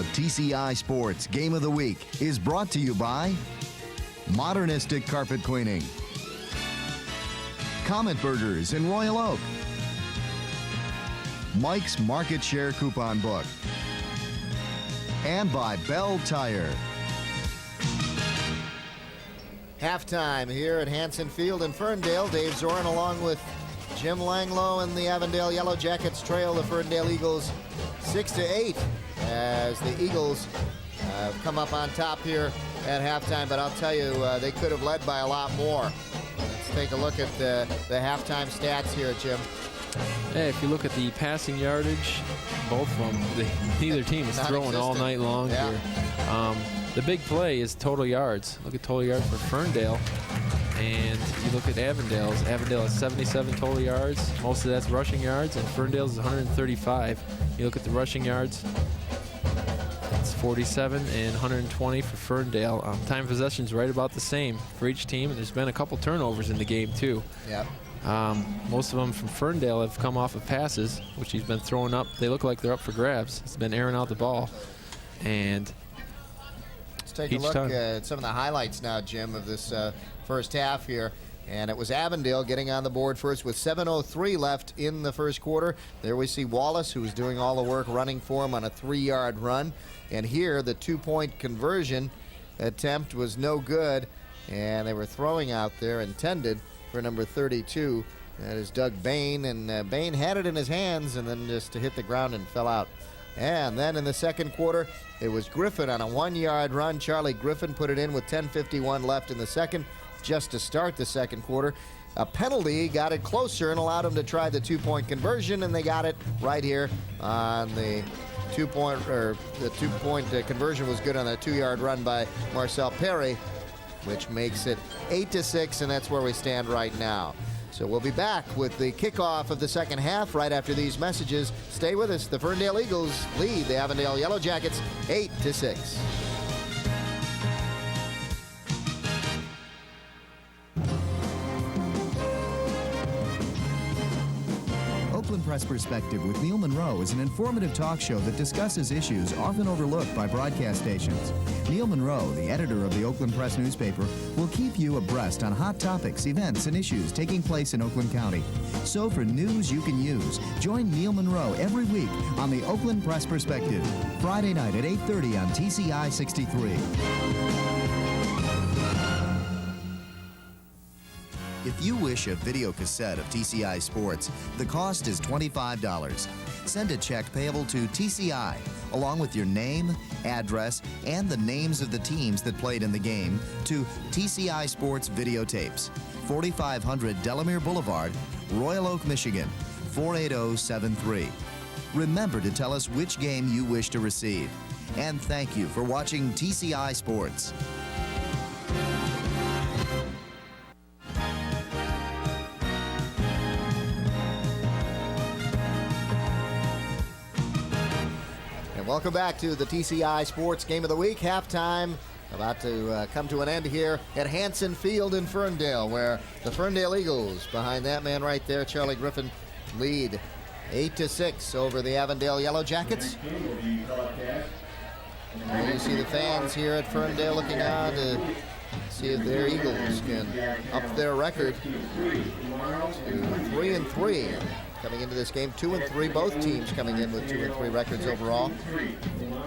The TCI Sports Game of the Week is brought to you by Modernistic Carpet Cleaning, Comet Burgers in Royal Oak, Mike's Market Share Coupon Book, and by Bell Tire. Halftime here at Hanson Field in Ferndale. Dave Zorin along with Jim Langlow and the Avondale Yellow Jackets trail the Ferndale Eagles 6-8 as the Eagles come up on top here at halftime. But I'll tell you, they could have led by a lot more. Let's take a look at the halftime stats here, Jim. Hey, if you look at the passing yardage, both of them, neither team is throwing all night long here. The big play is total yards. Look at total yards for Ferndale. And you look at Avondale's. Avondale has 77 total yards. Most of that's rushing yards, and Ferndale's is 135. You look at the rushing yards, it's 47 and 120 for Ferndale. Time of possession's right about the same for each team, and there's been a couple turnovers in the game too. Yep. Most of them from Ferndale have come off of passes, which he's been throwing up. They look like they're up for grabs. He's been airing out the ball. And let's take a look at some of the highlights now, Jim, of this first half here. And it was Avondale getting on the board first with 7:03 left in the first quarter. There we see Wallace, who was doing all the work running for him on a 3-yard run. And here the 2-point conversion attempt was no good. And they were throwing out there intended for number 32. That is Doug Bain. And Bain had it in his hands and then just hit the ground and fell out. And then in the second quarter, it was Griffin on a 1-yard run. Charlie Griffin put it in with 10:51 left in the second, just to start the second quarter. A penalty got it closer and allowed them to try the 2-point conversion, and they got it right here on the 2-point, or the 2-point conversion was good on a 2-yard run by Marcel Perry, which makes it 8-6, and that's where we stand right now. So we'll be back with the kickoff of the second half right after these messages. Stay with us. The Ferndale Eagles lead the Avondale Yellow Jackets 8-6. Oakland Press Perspective with Neil Monroe is an informative talk show that discusses issues often overlooked by broadcast stations. Neil Monroe, the editor of the Oakland Press newspaper, will keep you abreast on hot topics, events, and issues taking place in Oakland County. So for news you can use, join Neil Monroe every week on the Oakland Press Perspective, Friday night at 8:30 on TCI 63. If you wish a video cassette of TCI Sports, the cost is $25. Send a check payable to TCI, along with your name, address, and the names of the teams that played in the game, to TCI Sports Videotapes, 4500 Delamere Boulevard, Royal Oak, Michigan, 48073. Remember to tell us which game you wish to receive. And thank you for watching TCI Sports. Welcome back to the TCI Sports Game of the Week. Halftime about to come to an end here at Hanson Field in Ferndale, where the Ferndale Eagles, behind that man right there, Charlie Griffin, lead 8-6 over the Avondale Yellow Jackets. And you see the fans here at Ferndale looking on to see if their Eagles can up their record to 3-3. Coming into this game, 2-3, both teams coming in with 2-3 records overall.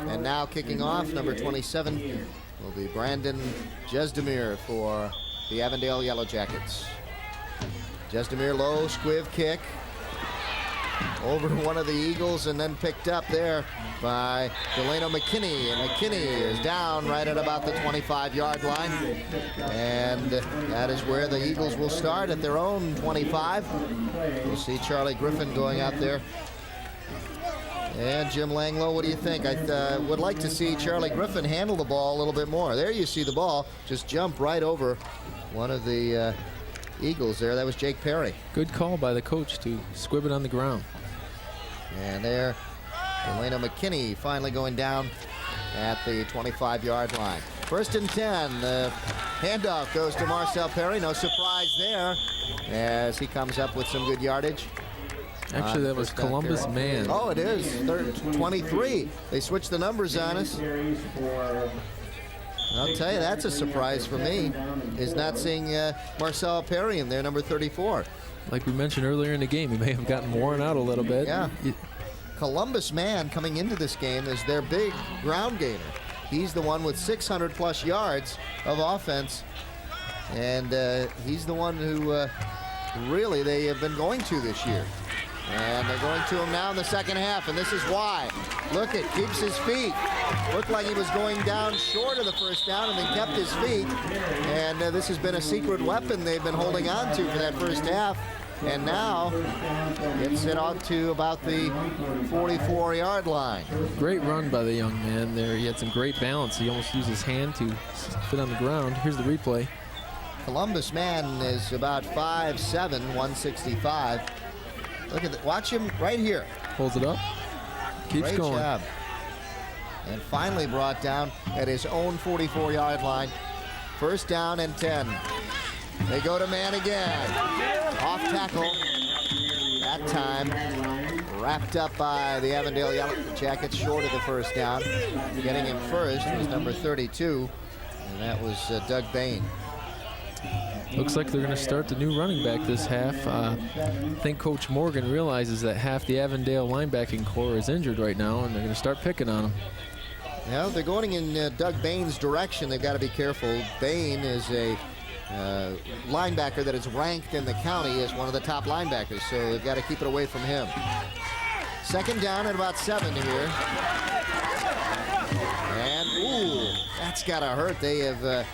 And now kicking off, number 27 will be Brandon Jesdemir for the Avondale Yellow Jackets. Jesdemir, low squiv kick over one of the Eagles and then picked up there by Delano McKinney. And McKinney is down right at about the 25-yard line. And that is where the Eagles will start at their own 25. We'll see Charlie Griffin going out there. And Jim Langlow, what do you think? I would like to see Charlie Griffin handle the ball a little bit more. There you see the ball just jump right over one of the Eagles there. That was Jake Perry. Good call by the coach to squib it on the ground. And there, Delano McKinney finally going down at the 25-yard line. First and 10. The handoff goes to Marcel Perry. No surprise there as he comes up with some good yardage. Actually, that was Columbus Man. Oh, it is. 23. They switched the numbers on us. I'll tell you, that's a surprise for me, is not seeing Marcel Perry in there, number 34. Like we mentioned earlier in the game, he may have gotten worn out a little bit. Yeah. Columbus Man coming into this game is their big ground gainer. He's the one with 600-plus yards of offense, and he's the one who really they have been going to this year. And they're going to him now in the second half, and this is why. Look, it keeps his feet. Looked like he was going down short of the first down and then kept his feet. And this has been a secret weapon they've been holding on to for that first half. And now gets it out to about the 44-yard line. Great run by the young man there. He had some great balance. He almost used his hand to fit on the ground. Here's the replay. Columbus Man is about 5'7", 165. Look at that. Watch him right here. Holds it up. Keeps Great going. Job. And finally brought down at his own 44-yard line. First down and 10. They go to man again. Off tackle. That time wrapped up by the Avondale Yellow Jackets short of the first down. Getting him first was number 32, and that was Doug Bain. Looks like they're going to start the new running back this half. I think Coach Morgan realizes that half the Avondale linebacking core is injured right now, and they're going to start picking on him. Well, they're going in Doug Bain's direction. They've got to be careful. Bain is a linebacker that is ranked in the county as one of the top linebackers, so they've got to keep it away from him. Second down at about 7 here. And, ooh, that's got to hurt. They have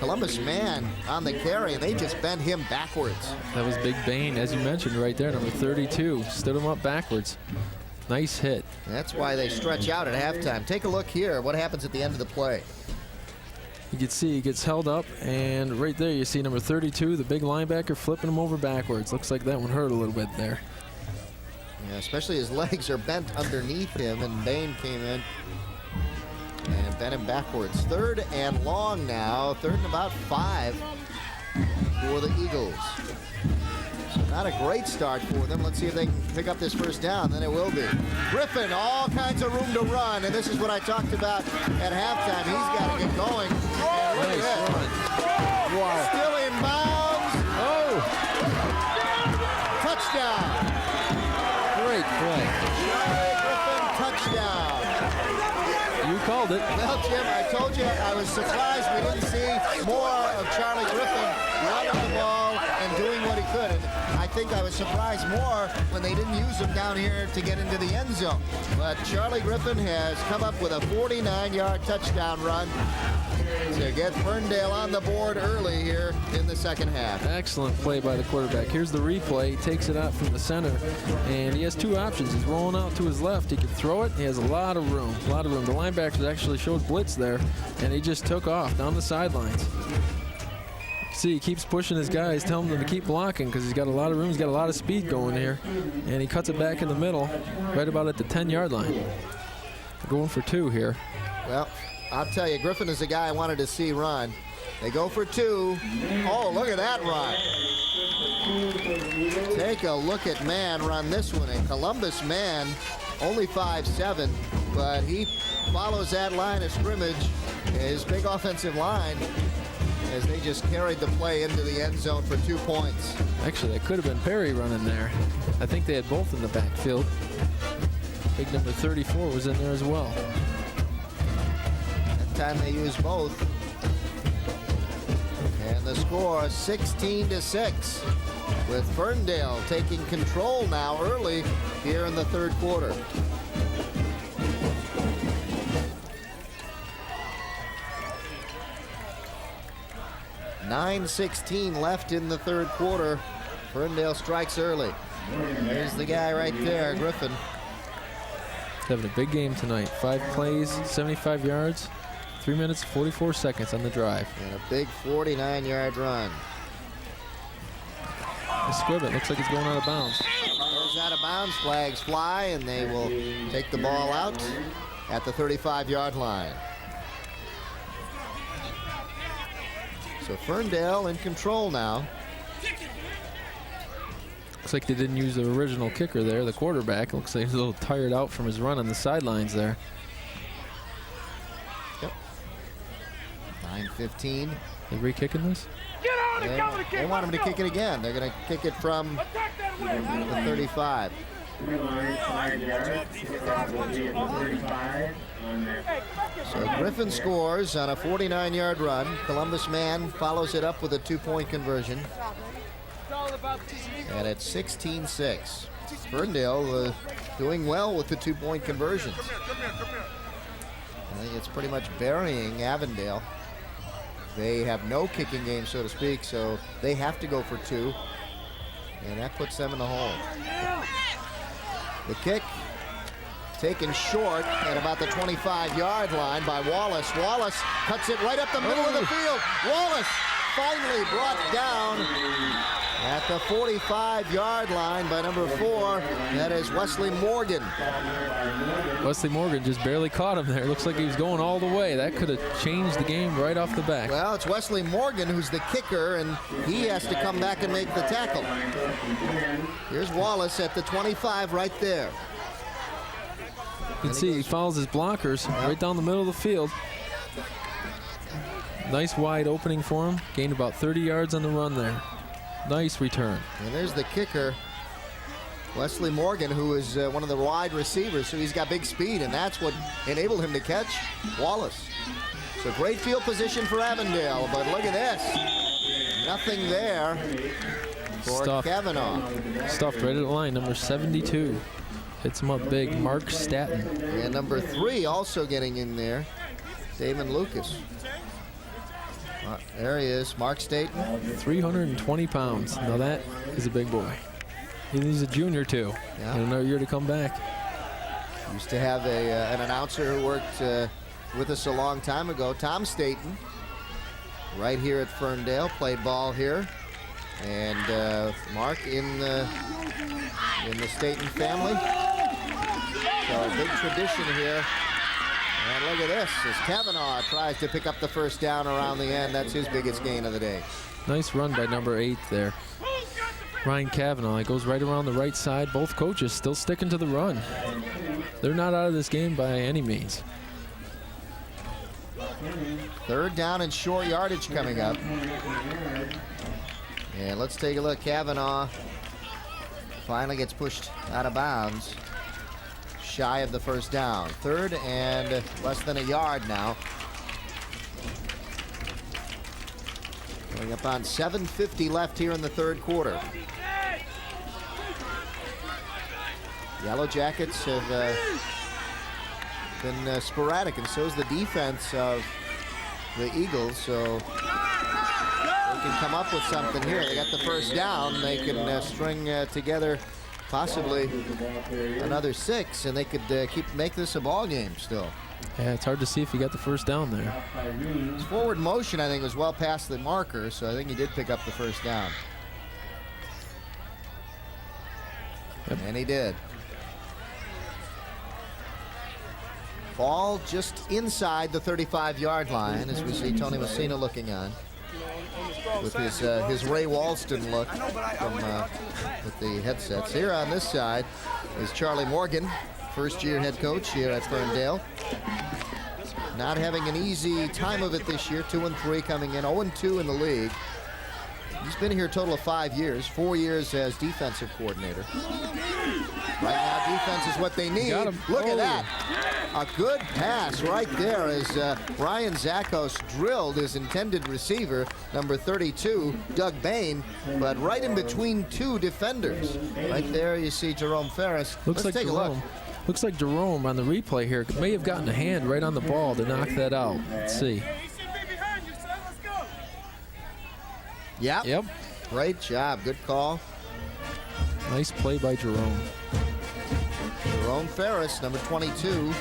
Columbus Man on the carry, and they just bent him backwards. That was Big Bain, as you mentioned right there, number 32. Stood him up backwards. Nice hit. That's why they stretch out at halftime. Take a look here. What happens at the end of the play? You can see he gets held up, and right there you see number 32, the big linebacker, flipping him over backwards. Looks like that one hurt a little bit there. Yeah, especially his legs are bent underneath him, and Bain came in and bent him backwards. Third and long now. Third and about 5 for the Eagles. So not a great start for them. Let's see if they can pick up this first down. Then it will be. Griffin, all kinds of room to run, and this is what I talked about at halftime. He's got to get going. Nice run. Wow. Still in bounds. Oh! Touchdown. Great play. Charlie Griffin, touchdown. You called it. Well, Jim, I told you I was surprised we didn't see more of Charlie Griffin running the ball and doing what he could. And I think I was surprised more when they didn't use him down here to get into the end zone. But Charlie Griffin has come up with a 49-yard touchdown run to get Ferndale on the board early here in the second half. Excellent play by the quarterback. Here's the replay. He takes it out from the center, and he has two options. He's rolling out to his left. He can throw it. He has a lot of room. The linebackers actually showed blitz there, and he just took off down the sidelines. See, he keeps pushing his guys, telling them to keep blocking because he's got a lot of room. He's got a lot of speed going here, and he cuts it back in the middle, right about at the 10-yard line. Going for 2 here. Well, I'll tell you, Griffin is the guy I wanted to see run. They go for 2. Oh, look at that run. Take a look at Man run this one. And Columbus Man, only 5'7", but he follows that line of scrimmage, his big offensive line, as they just carried the play into the end zone for 2 points. Actually, that could have been Perry running there. I think they had both in the backfield. Big number 34 was in there as well. Time they use both, and the score 16-6 with Ferndale taking control now early here in the third quarter. (9:16) left in the third quarter. Ferndale strikes early. There's the guy right there, Griffin. Having a big game tonight. 5 plays, 75 yards. 3 minutes, 44 seconds on the drive. And a big 49-yard run. The scribbit looks like it's going out of bounds. Goes out of bounds, flags fly, and they will take the ball out at the 35-yard line. So Ferndale in control now. Looks like they didn't use the original kicker there, the quarterback. Looks like he's a little tired out from his run on the sidelines there. Yep. 9:15. They re-kicking this? They want him to kick it again. They're going to kick it from the 35. So Griffin scores on a 49-yard run. Columbus man follows it up with a 2-point conversion. And it's 16-6. Ferndale doing well with the 2-point conversions. I think it's pretty much burying Avondale. They have no kicking game, so to speak, so they have to go for 2. And that puts them in the hole. The kick taken short at about the 25-yard line by Wallace. Wallace cuts it right up the middle of the field. Wallace finally brought down at the 45-yard line by number 4. That is Wesley Morgan. Wesley Morgan just barely caught him there. Looks like he was going all the way. That could have changed the game right off the back. Well, it's Wesley Morgan who's the kicker, and he has to come back and make the tackle. Here's Wallace at the 25 right there. You can see he follows his blockers right down the middle of the field. Nice wide opening for him. Gained about 30 yards on the run there. Nice return. And there's the kicker, Wesley Morgan, who is one of the wide receivers, so he's got big speed, and that's what enabled him to catch Wallace. So great field position for Avondale, but look at this. Nothing there for Kavanaugh. Stuffed right at the line, number 72. Hits him up big, Mark Statton. And number 3 also getting in there, Damon Lucas. There he is, Mark Staten. 320 pounds. Now that is a big boy. He's a junior too. Yeah. And another year to come back. Used to have an announcer who worked with us a long time ago, Tom Staten, right here at Ferndale, played ball here. And Mark in the Staten family. So a big tradition here. And look at this, as Kavanaugh tries to pick up the first down around the end. That's his biggest gain of the day. Nice run by number 8 there. Ryan Kavanaugh, he goes right around the right side. Both coaches still sticking to the run. They're not out of this game by any means. 3rd down and short yardage coming up. And let's take a look. Kavanaugh finally gets pushed out of bounds. Shy of the first down. 3rd and less than a yard now. Going up on 7:50 left here in the 3rd quarter. Yellow Jackets have been sporadic, and so is the defense of the Eagles. So they can come up with something here. They got the first down. They can string together possibly another 6, and they could make this a ball game still. Yeah, it's hard to see if he got the first down there. His forward motion, I think, was well past the marker, so I think he did pick up the first down. Yep. And he did. Ball just inside the 35-yard line, as we see Tony Messina looking on with his Ray Walston look from with the headsets. Here on this side is Charlie Morgan, first-year head coach here at Ferndale. Not having an easy time of it this year. 2-3 coming in, 0-2 in the league. He's been here a total of 5 years, 4 years as defensive coordinator. Right now, defense is what they need. Look at that. A good pass right there as Brian Zakos drilled his intended receiver, number 32, Doug Bain, but right in between 2 defenders. Right there you see Jerome Ferris. Let's take a look. Looks like Jerome on the replay here may have gotten a hand right on the ball to knock that out. Let's see. Yep. Great job. Good call. Nice play by Jerome. Jerome Ferris, number 22,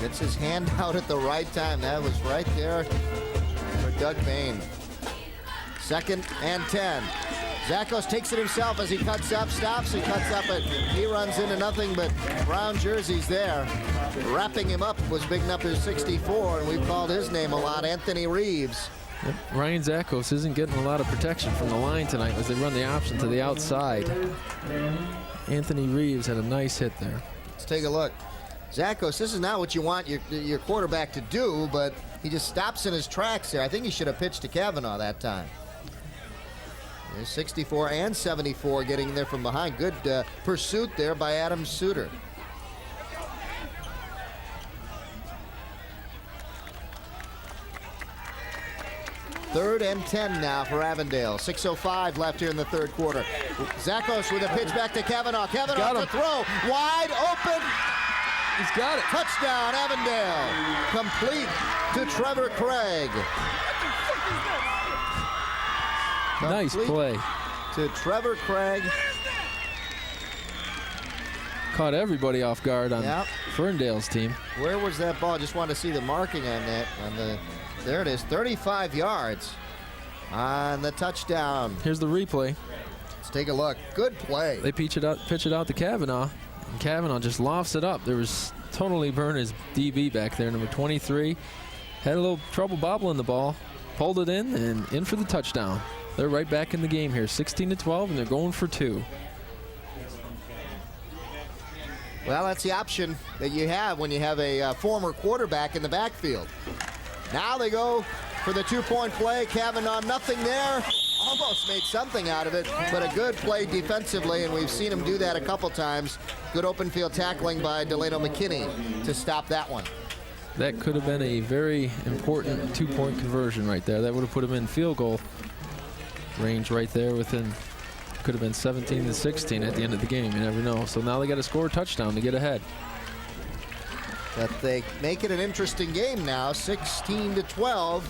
gets his hand out at the right time. That was right there for Doug Bain. 2nd and 10. Zakos takes it himself as he cuts up, stops, he cuts up, and he runs into nothing but brown jerseys there. Wrapping him up was big number 64, and we've called his name a lot, Anthony Reeves. Yep. Ryan Zakos isn't getting a lot of protection from the line tonight as they run the option to the outside. Anthony Reeves had a nice hit there. Let's take a look. Zakos, this is not what you want your quarterback to do, but he just stops in his tracks there. I think he should have pitched to Kavanaugh that time. There's 64 and 74 getting there from behind. Good pursuit there by Adam Suter. Third and 10 now for Avondale. 6:05 left here in the third quarter. Zakos with a pitch back to Kavanaugh. Kavanaugh to throw. Wide open. He's got it. Touchdown, Avondale. Complete to Trevor Craig. Nice play. To Trevor Craig. Caught everybody off guard on Ferndale's team. Where was that ball? Just wanted to see the marking on that. There it is, 35 yards on the touchdown. Here's the replay. Let's take a look. Good play. They pitch it out to Kavanaugh, and Kavanaugh just lofts it up. There was totally burned his DB back there, number 23. Had a little trouble bobbling the ball, pulled it in for the touchdown. They're right back in the game here, 16-12, and they're going for 2. Well, that's the option that you have when you have a former quarterback in the backfield. Now they go for the 2-point play. Kavanaugh, nothing there. Almost made something out of it, but a good play defensively, and we've seen him do that a couple times. Good open field tackling by Delano McKinney to stop that one. That could have been a very important 2-point conversion right there. That would have put him in field goal range right there within, could have been 17-16 at the end of the game. You never know. So now they got to score a touchdown to get ahead. But they make it an interesting game now, 16-12.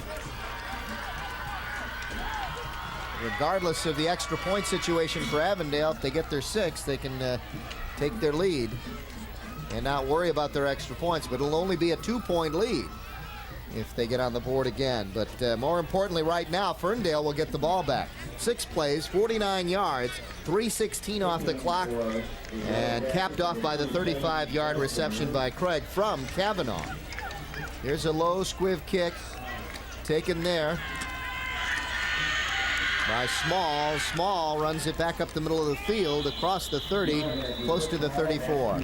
Regardless of the extra point situation for Avondale, if they get their 6, they can take their lead and not worry about their extra points. But it'll only be a 2-point lead if they get on the board again. But more importantly right now, Ferndale will get the ball back. 6 plays, 49 yards, 3:16 off the clock, and capped off by the 35-yard reception by Craig from Kavanaugh. Here's a low squiv kick taken there by Small. Small runs it back up the middle of the field, across the 30, close to the 34.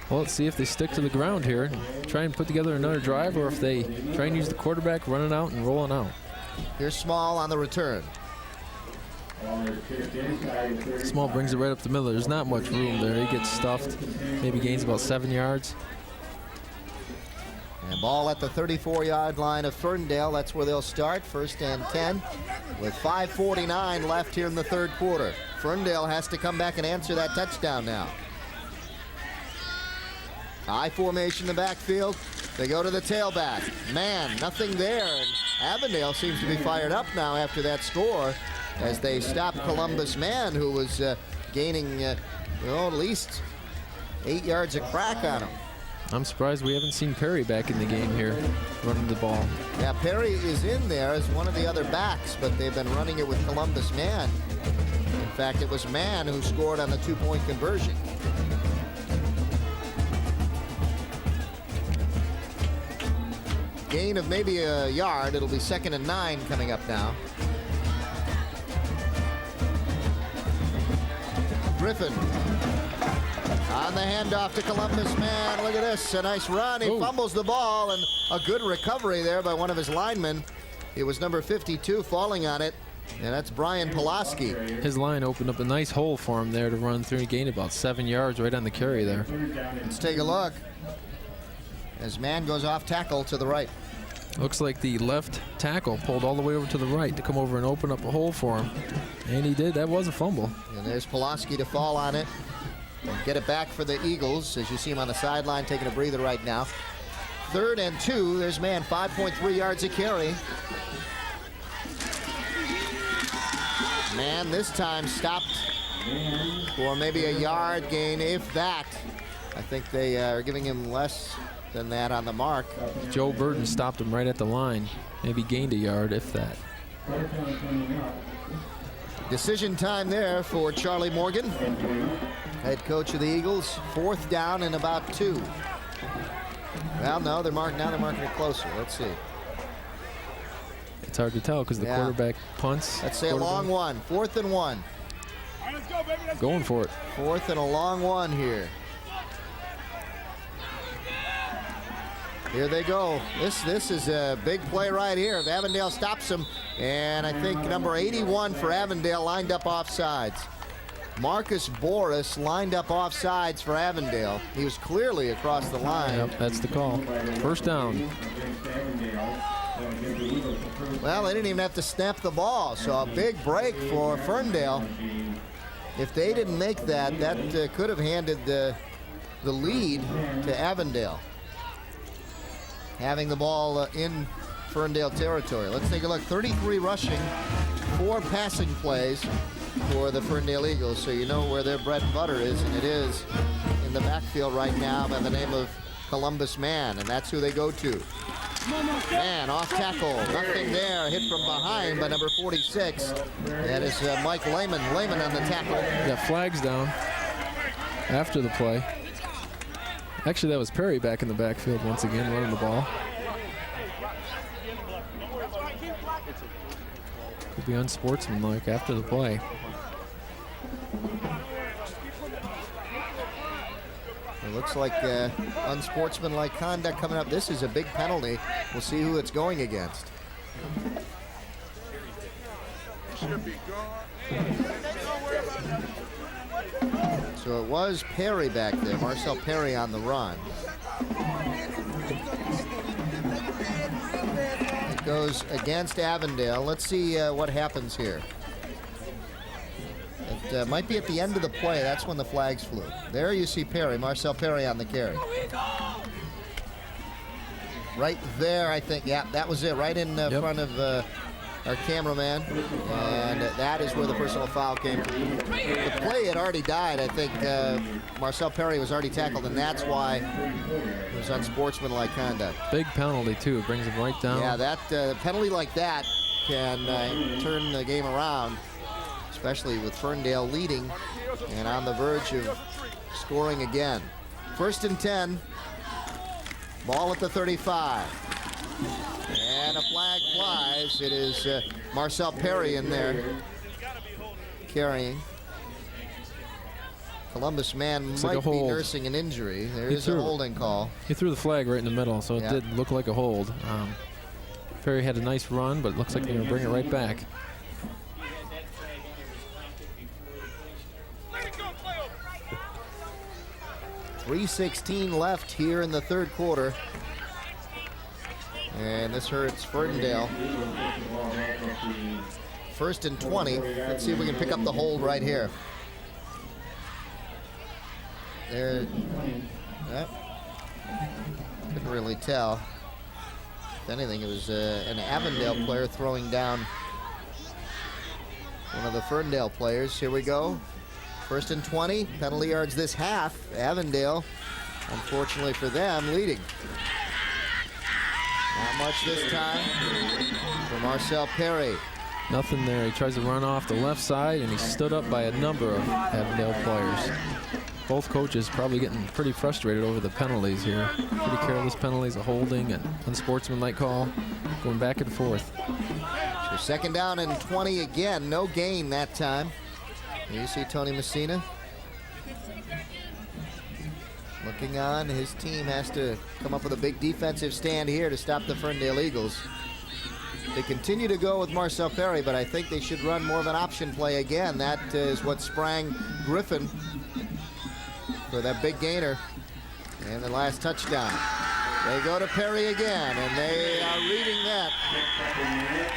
Well, let's see if they stick to the ground here and try and put together another drive, or if they try and use the quarterback running out and rolling out. Here's Small on the return. Small brings it right up the middle. There's not much room there. He gets stuffed. Maybe gains about 7 yards. And ball at the 34-yard line of Ferndale. That's where they'll start. 1st and 10 with 5:49 left here in the third quarter. Ferndale has to come back and answer that touchdown now. I formation in the backfield. They go to the tailback. Man, nothing there. And Avondale seems to be fired up now after that score as they stop Columbus Man, who was gaining at least 8 yards a crack on him. I'm surprised we haven't seen Perry back in the game here running the ball. Yeah, Perry is in there as one of the other backs, but they've been running it with Columbus Man. In fact, it was Man who scored on the 2-point conversion. Gain of maybe a yard. It'll be 2nd and 9 coming up now. Griffin on the handoff to Columbus Man. Look at this, a nice run. He fumbles the ball, and a good recovery there by one of his linemen. It was number 52 falling on it, and that's Brian Pulaski. His line opened up a nice hole for him there to run through. He gained about 7 yards right on the carry there. Let's take a look as Man goes off tackle to the right. Looks like the left tackle pulled all the way over to the right to come over and open up a hole for him. And he did. That was a fumble. And there's Pulaski to fall on it and get it back for the Eagles, as you see him on the sideline taking a breather right now. 3rd and 2. There's Man, 5.3 yards a carry. Man this time stopped for maybe a yard gain, if that. I think they are giving him less than that on the mark. Joe Burton stopped him right at the line. Maybe gained a yard, if that. Decision time there for Charlie Morgan, head coach of the Eagles. 4th down and about 2. Well, no, they're marking it closer. Let's see. It's hard to tell because the quarterback punts. Let's say a long one. 4th and 1. All right, let's go, baby. Let's Going for it. 4th and a long one here. Here they go. This is a big play right here. If Avondale stops him, and I think number 81 for Avondale lined up offsides. Marcus Boris lined up offsides for Avondale. He was clearly across the line. Yep, that's the call. First down. Well, they didn't even have to snap the ball, so a big break for Ferndale. If they didn't make that, that could have handed the lead to Avondale, having the ball in Ferndale territory. Let's take a look. 33 rushing, 4 passing plays for the Ferndale Eagles, so you know where their bread and butter is, and it is in the backfield right now by the name of Columbus Man, and that's who they go to. Man, off tackle, nothing there, hit from behind by number 46. That is Mike Lehman. Lehman on the tackle. Got flags down after the play. Actually, that was Perry back in the backfield once again, running the ball. Could be unsportsmanlike after the play. It looks like unsportsmanlike conduct coming up. This is a big penalty. We'll see who it's going against. So it was Perry back there, Marcel Perry on the run. It goes against Avondale. Let's see what happens here. It might be at the end of the play. That's when the flags flew. There you see Perry, Marcel Perry on the carry. Right there, I think. Yeah, that was it. Right in front of our cameraman. And that is where the personal foul came from. The play had already died. I think Marcel Perry was already tackled, and that's why it was unsportsmanlike conduct. Big penalty, too. It brings him right down. Yeah, that penalty like that can turn the game around, especially with Ferndale leading and on the verge of scoring again. 1st and 10. Ball at the 35. And a flag flies. It is Marcel Perry in there carrying. Columbus Man might be nursing an injury. There is a holding call. He threw the flag right in the middle, so it did look like a hold. Perry had a nice run, but it looks like they're going to bring it right back. .316 left here in the 3rd quarter. And this hurts Ferndale. 1st and 20. Let's see if we can pick up the hold right here. There. Couldn't really tell. If anything, it was an Avondale player throwing down one of the Ferndale players. Here we go. 1st and 20. Penalty yards this half. Avondale, unfortunately for them, leading. Not much this time for Marcel Perry. Nothing there. He tries to run off the left side, and he stood up by a number of Avondale players. Both coaches probably getting pretty frustrated over the penalties here. Pretty careless penalties, a holding, and unsportsmanlike call, going back and forth. So 2nd down and 20 again. No gain that time. Here you see Tony Messina looking on. His team has to come up with a big defensive stand here to stop the Ferndale Eagles. They continue to go with Marcel Perry, but I think they should run more of an option play again. That is what sprang Griffin for that big gainer and the last touchdown. They go to Perry again, and they are reading that.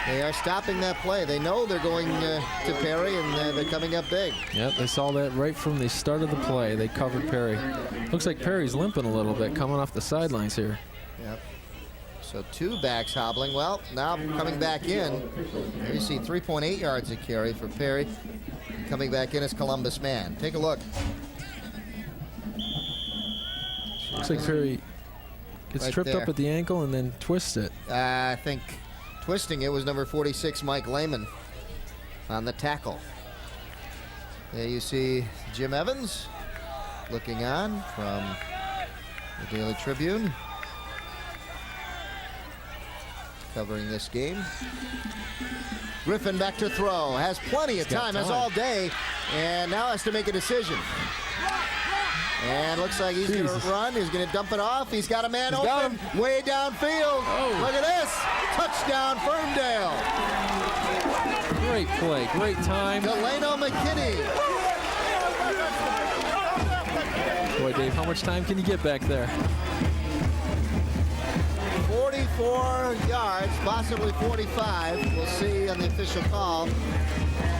They are stopping that play. They know they're going to Perry, and they're coming up big. Yep, they saw that right from the start of the play. They covered Perry. Looks like Perry's limping a little bit coming off the sidelines here. Yep. So 2 backs hobbling. Well, now coming back in. There you see 3.8 yards a carry for Perry. Coming back in is Columbus Man. Take a look. Looks like Perry gets right tripped there. up at the ankle and then twists it. I think twisting it was number 46, Mike Lehman, on the tackle. There you see Jim Evans looking on from the Daily Tribune. covering this game. Griffin back to throw. Has plenty of time, has all day, and now has to make a decision. And looks like he's going to run. He's going to dump it off. He's got a man open way downfield. Oh. Look at this. Touchdown, Ferndale. Great play. Great time. Delano McKinney. Boy, Dave, how much time can you get back there? 44 yards, possibly 45. We'll see on the official call.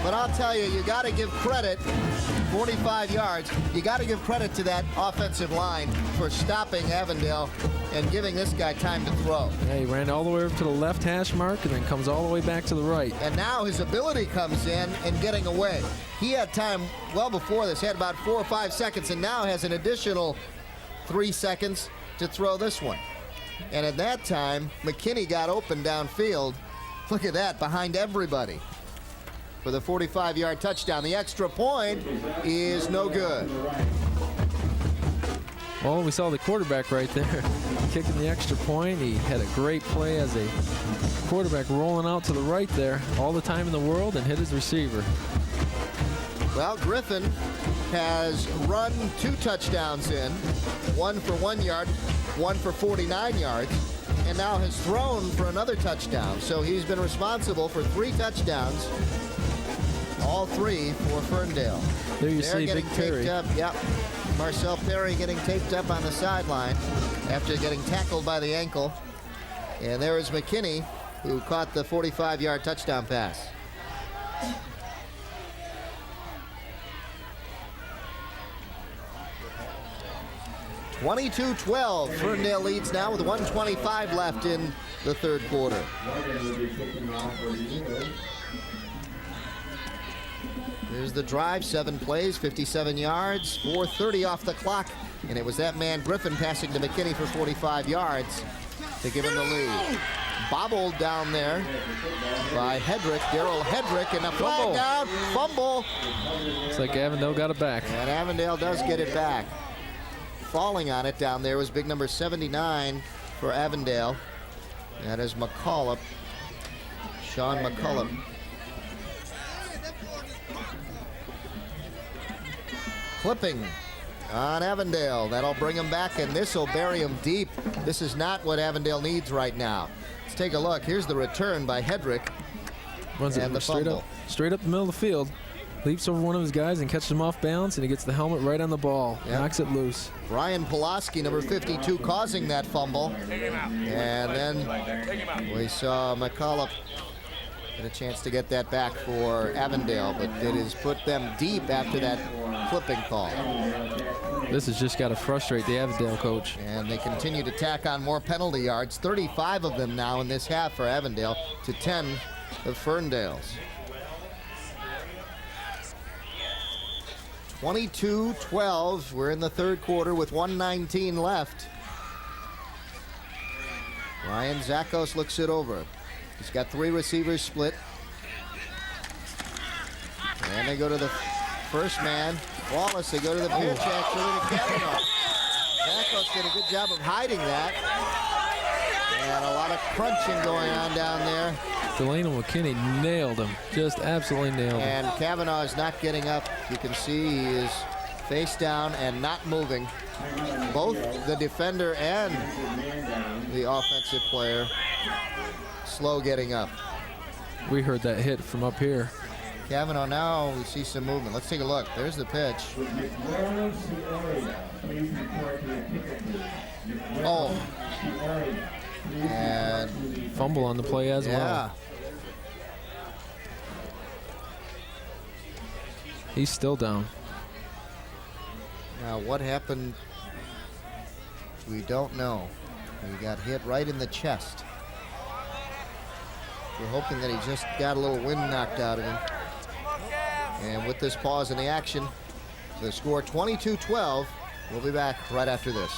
But I'll tell you, you got to give credit, 45 yards, you got to give credit to that offensive line for stopping Avondale and giving this guy time to throw. Yeah, he ran all the way over to the left hash mark and then comes all the way back to the right. And now his ability comes in and getting away. He had time well before this, had about 4 or 5 seconds, and now has an additional 3 seconds to throw this one. And at that time, McKinney got open downfield. Look at that, behind everybody, for the 45-yard touchdown. The extra point is no good. Well, we saw the quarterback right there kicking the extra point. He had a great play as a quarterback rolling out to the right there, all the time in the world, and hit his receiver. Well, Griffin has run 2 touchdowns in, 1 for 1 yard, 1 for 49 yards, and now has thrown for another touchdown. So he's been responsible for 3 touchdowns, all 3 for Ferndale. There you see getting Big taped Perry. up. Yep. Marcel Perry getting taped up on the sideline after getting tackled by the ankle. And there is McKinney, who caught the 45-yard touchdown pass. (22-12). Ferndale leads now with 1:25 left in the third quarter. Here's the drive, 7 plays, 57 yards, 4:30 off the clock. And it was that man Griffin passing to McKinney for 45 yards to give him the lead. Bobbled down there by Hedrick, Darrell Hedrick, and a flag down, fumble. Looks like Avondale got it back. And Avondale does get it back. Falling on it down there was big number 79 for Avondale. That is McCullough, Sean McCullough. Clipping on Avondale. That'll bring him back, and this will bury him deep. This is not what Avondale needs right now. Let's take a look. Here's the return by Hedrick. Runs and it the fumble. Straight up the middle of the field. Leaps over one of his guys and catches him off balance, and he gets the helmet right on the ball. Yep. Knocks it loose. Brian Pulaski, number 52, causing that fumble. And then we saw McCullough get a chance to get that back for Avondale, but it has put them deep after that clipping call. This has just got to frustrate the Avondale coach. And they continue to tack on more penalty yards, 35 of them now in this half for Avondale to 10 of Ferndale's. 22-12. We're in the third quarter with 1:19 left. Ryan Zakos looks it over. He's got 3 receivers split. And they go to the first man, Wallace. They go to the pitch, actually, to Kavanaugh. Zakos did a good job of hiding that. And a lot of crunching going on down there. Delano McKinney nailed him. Just absolutely nailed him. And Kavanaugh is not getting up. You can see he is face down and not moving. Both the defender and the offensive player slow getting up. We heard that hit from up here. Kavanaugh, now we see some movement. Let's take a look. There's the pitch. Oh. And fumble on the play as well. He's still down. Now what happened, we don't know. He got hit right in the chest. We're hoping that he just got a little wind knocked out of him. And with this pause in the action, the score 22-12. We'll be back right after this.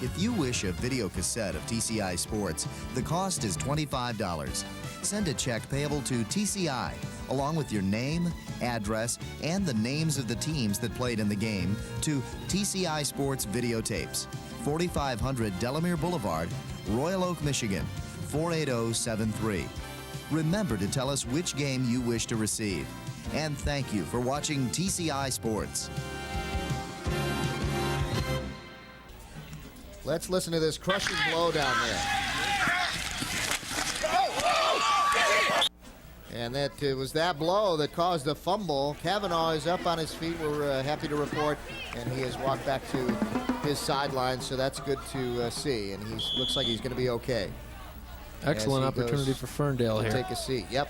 If you wish a video cassette of TCI Sports, the cost is $25. Send a check payable to TCI, along with your name, address, and the names of the teams that played in the game to TCI Sports Videotapes, 4500 Delamere Boulevard, Royal Oak, Michigan, 48073. Remember to tell us which game you wish to receive. And thank you for watching TCI Sports. Let's listen to this crushing blow down there. And that it was that blow that caused the fumble. Kavanaugh is up on his feet. We're happy to report. And he has walked back to his sideline, so that's good to see. And he looks like he's going to be okay. Excellent opportunity for Ferndale here. Take a seat. Yep.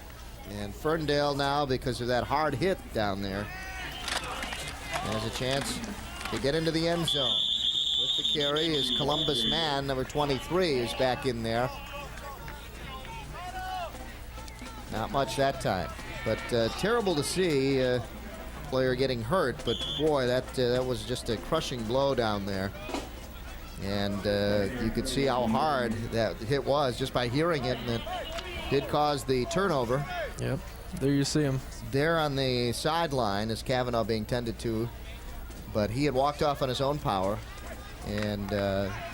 And Ferndale now, because of that hard hit down there, has a chance to get into the end zone. With the carry is Columbus man, number 23, is back in there. Not much that time, but terrible to see a player getting hurt. But boy, that was just a crushing blow down there. And you could see how hard that hit was just by hearing it, and it did cause the turnover. Yep, there you see him. There on the sideline is Kavanaugh being tended to, but he had walked off on his own power and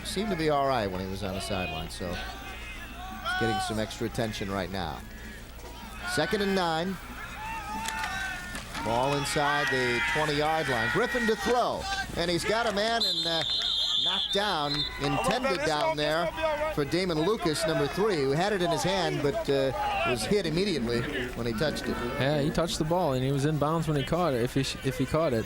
seemed to be all right when he was on the sideline, so he's getting some extra attention right now. 2nd and 9. Ball inside the 20-yard line. Griffin to throw, and he's got a man and knocked down, intended down there for Damon Lucas, number 3, who had it in his hand but was hit immediately when he touched it. Yeah, he touched the ball, and he was in bounds when he caught it, if he caught it.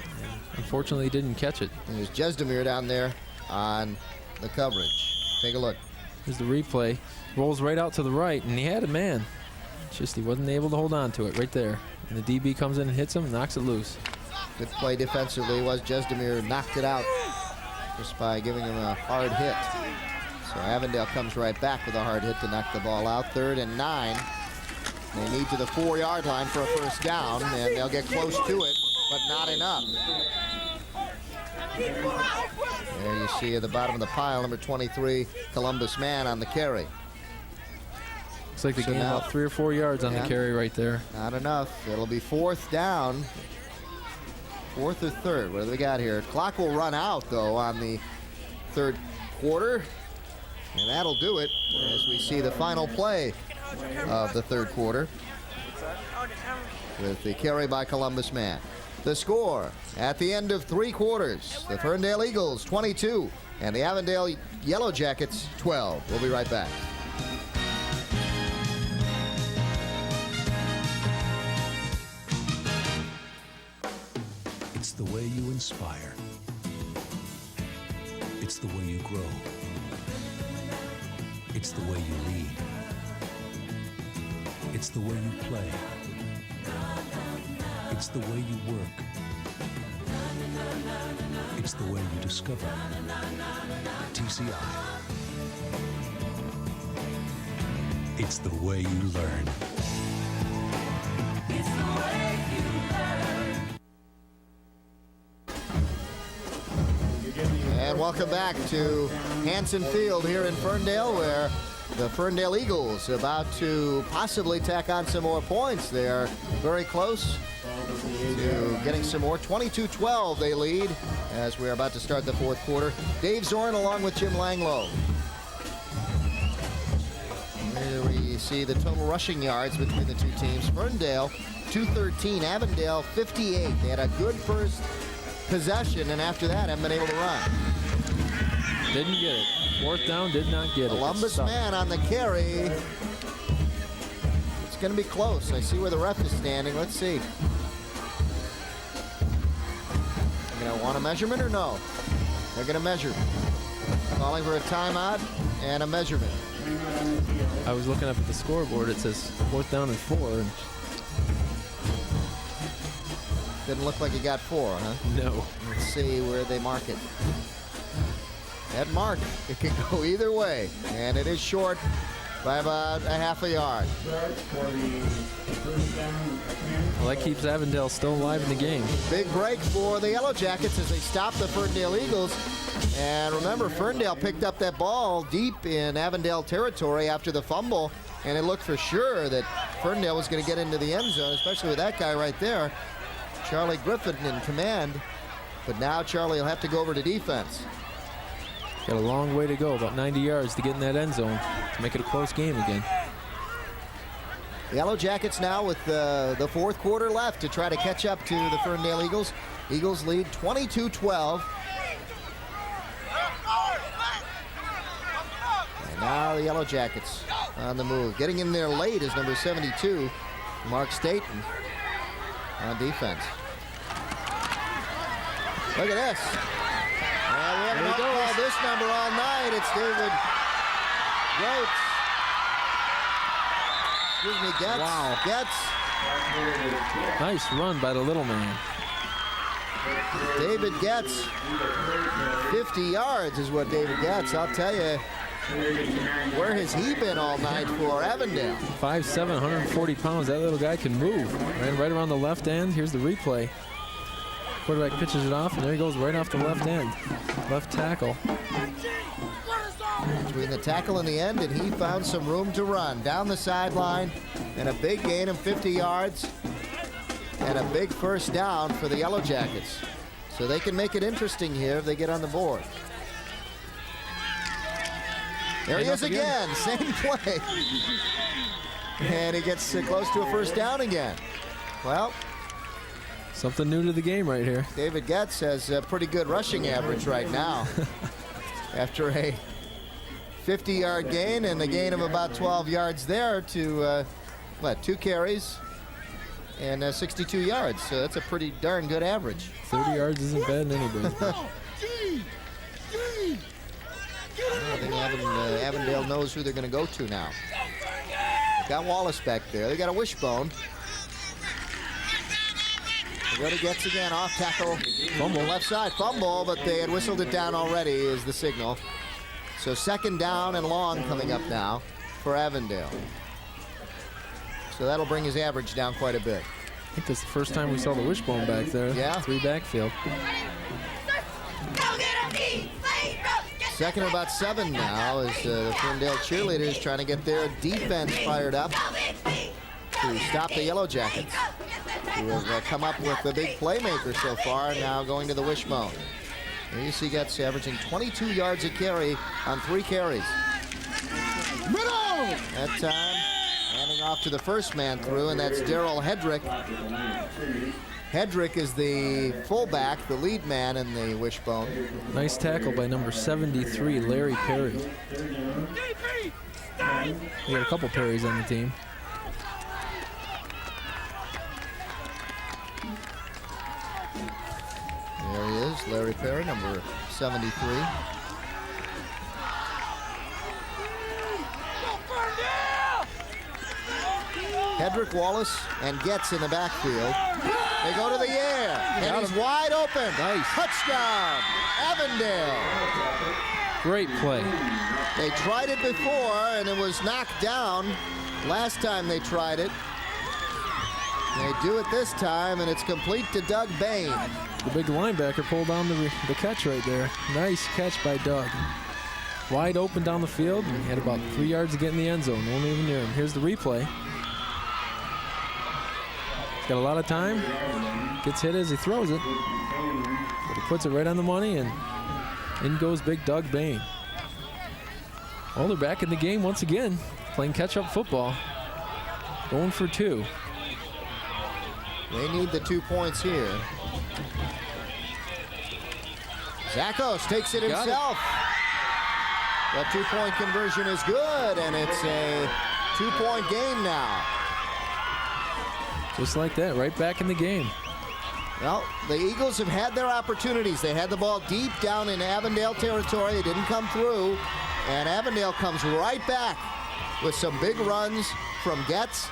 Unfortunately, he didn't catch it. And there's Jesdemir down there on the coverage. Take a look. Here's the replay. Rolls right out to the right, and he had a man. It's just he wasn't able to hold on to it right there. And the DB comes in and hits him, knocks it loose. Good play defensively was Jesdemir, knocked it out just by giving him a hard hit. So Avondale comes right back with a hard hit to knock the ball out. 3rd and 9. They need to the 4-yard line for a first down, and they'll get close to it, but not enough. There you see at the bottom of the pile, number 23, Columbus man on the carry. Looks like they gained about 3 or 4 yards on the carry right there. Not enough. It'll be 4th down. 4th or 3rd. What do we got here? Clock will run out, though, on the 3rd quarter. And that'll do it as we see the final play of the 3rd quarter with the carry by Columbus man. The score at the end of 3 quarters, the Ferndale Eagles 22 and the Avondale Yellow Jackets 12. We'll be right back. It's the way you inspire. It's the way you grow. It's the way you lead. It's the way you play. It's the way you work. It's the way you discover. TCI. It's the way you learn. It's the way you learn. And welcome back to Hanson Field here in Ferndale, where the Ferndale Eagles are about to possibly tack on some more points. They are very close to getting some more. 22-12 they lead as we're about to start the 4th quarter. Dave Zorn along with Jim Langlow. Here we see the total rushing yards between the two teams. Ferndale 213, Avondale 58. They had a good first possession, and after that haven't been able to run. Didn't get it. 4th down, did not get it. Columbus man on the carry. It's going to be close. I see where the ref is standing. Let's see. They're going to want a measurement or no? They're going to measure. Calling for a timeout and a measurement. I was looking up at the scoreboard. It says 4th down and 4. And didn't look like he got 4, huh? no. Let's see where they mark it. That mark, it can go either way, and it is short by about a half a yard. Well, that keeps Avondale still alive in the game. Big break for the Yellow Jackets as they stop the Ferndale Eagles. And remember, Ferndale picked up that ball deep in Avondale territory after the fumble, and it looked for sure that Ferndale was going to get into the end zone, especially with that guy right there, Charlie Griffin in command. But now Charlie will have to go over to defense. Got a long way to go, about 90 yards to get in that end zone to make it a close game again. The Yellow Jackets now with the fourth quarter left to try to catch up to the Ferndale Eagles. Eagles lead 22-12. And now the Yellow Jackets on the move. Getting in there late is number 72, Mark Staten, on defense. Look at this. We haven't called this number all night. It's David Goetz. Excuse me, Getz. Wow. Getz. Nice run by the little man. David Getz. 50 yards is what David Getz. I'll tell you, where has he been all night for Avondale? 5'7", 140 pounds. That little guy can move. Ran right around the left end. Here's the replay. Quarterback pitches it off, and there he goes right off the left end. Left tackle. Between the tackle and the end, and he found some room to run. Down the sideline, and a big gain of 50 yards, and a big first down for the Yellow Jackets. So they can make it interesting here if they get on the board. There he is again, same play. And he gets close to a first down again. Well, something new to the game right here. David Getz has a pretty good rushing average right now. After a 50-yard gain and a gain of about 12 yards there to, 2 carries and 62 yards. So that's a pretty darn good average. 30 yards isn't bad in anybody's book. I think Avondale knows who they're going to go to now. They've got Wallace back there. They got a wishbone. They go to Getz again, off tackle. Fumble, left side, fumble, but they had whistled it down already is the signal. So second down and long coming up now for Avondale. So that'll bring his average down quite a bit. I think that's the first time we saw the wishbone back there. Yeah. 3 backfield. Second and about 7 now as the Ferndale cheerleaders trying to get their defense fired up to stop the Yellow Jackets, who have come up with the big playmaker so far, now going to the wishbone. There you see Getz averaging 22 yards a carry on 3 carries. Middle! That time, handing off to the first man through, and that's Darrell Hedrick. Hedrick is the fullback, the lead man in the wishbone. Nice tackle by number 73, Larry Perry. We got a couple Perrys on the team. There he is, Larry Perry, number 73. Hedrick, Wallace, and Getz in the backfield. They go to the air, and he's wide open. Nice. Touchdown, Avondale. Great play. They tried it before, and it was knocked down last time they tried it. They do it this time, and it's complete to Doug Bain. The big linebacker pulled down the catch right there. Nice catch by Doug. Wide open down the field, and he had about 3 yards to get in the end zone. Only even near him. Here's the replay. He's got a lot of time. Gets hit as he throws it. But he puts it right on the money, and in goes big Doug Bain. Well, they're back in the game once again, playing catch-up football. Going for 2. They need the 2 points here. Zakos takes it himself. That 2-point conversion is good, and it's a 2-point game now. Just like that, right back in the game. Well, the Eagles have had their opportunities. They had the ball deep down in Avondale territory. It didn't come through, and Avondale comes right back with some big runs from Getz.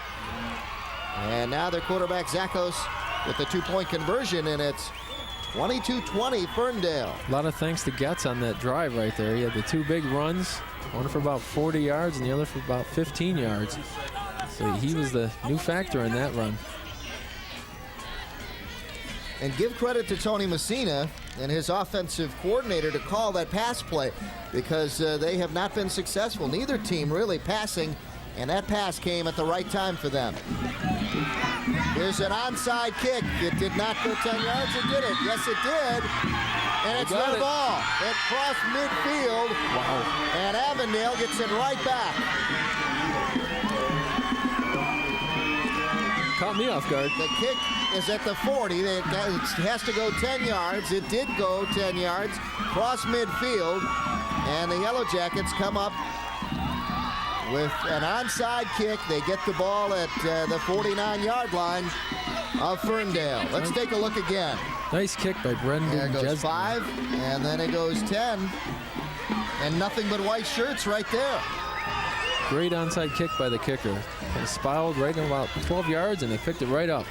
And now their quarterback, Zakos, with the 2-point conversion, and it's 22-20 Ferndale. A lot of thanks to Getz on that drive right there. He had the 2 big runs, one for about 40 yards and the other for about 15 yards. So he was the new factor in that run. And give credit to Tony Messina and his offensive coordinator to call that pass play, because they have not been successful. Neither team really passing And that pass came at the right time for them. Here's an onside kick. It did not go 10 yards. It did it. Yes, it did. And it's no ball. It crossed midfield. Wow. And Avondale gets it right back. Caught me off guard. The kick is at the 40. It has to go 10 yards. It did go 10 yards. Cross midfield. And the Yellow Jackets come up with an onside kick. They get the ball at the 49-yard line of Ferndale. Let's take a look again. Nice kick by Brendan. There goes Jesny. 5, and then it goes 10. And nothing but white shirts right there. Great onside kick by the kicker. It spiraled right in about 12 yards, and they picked it right up.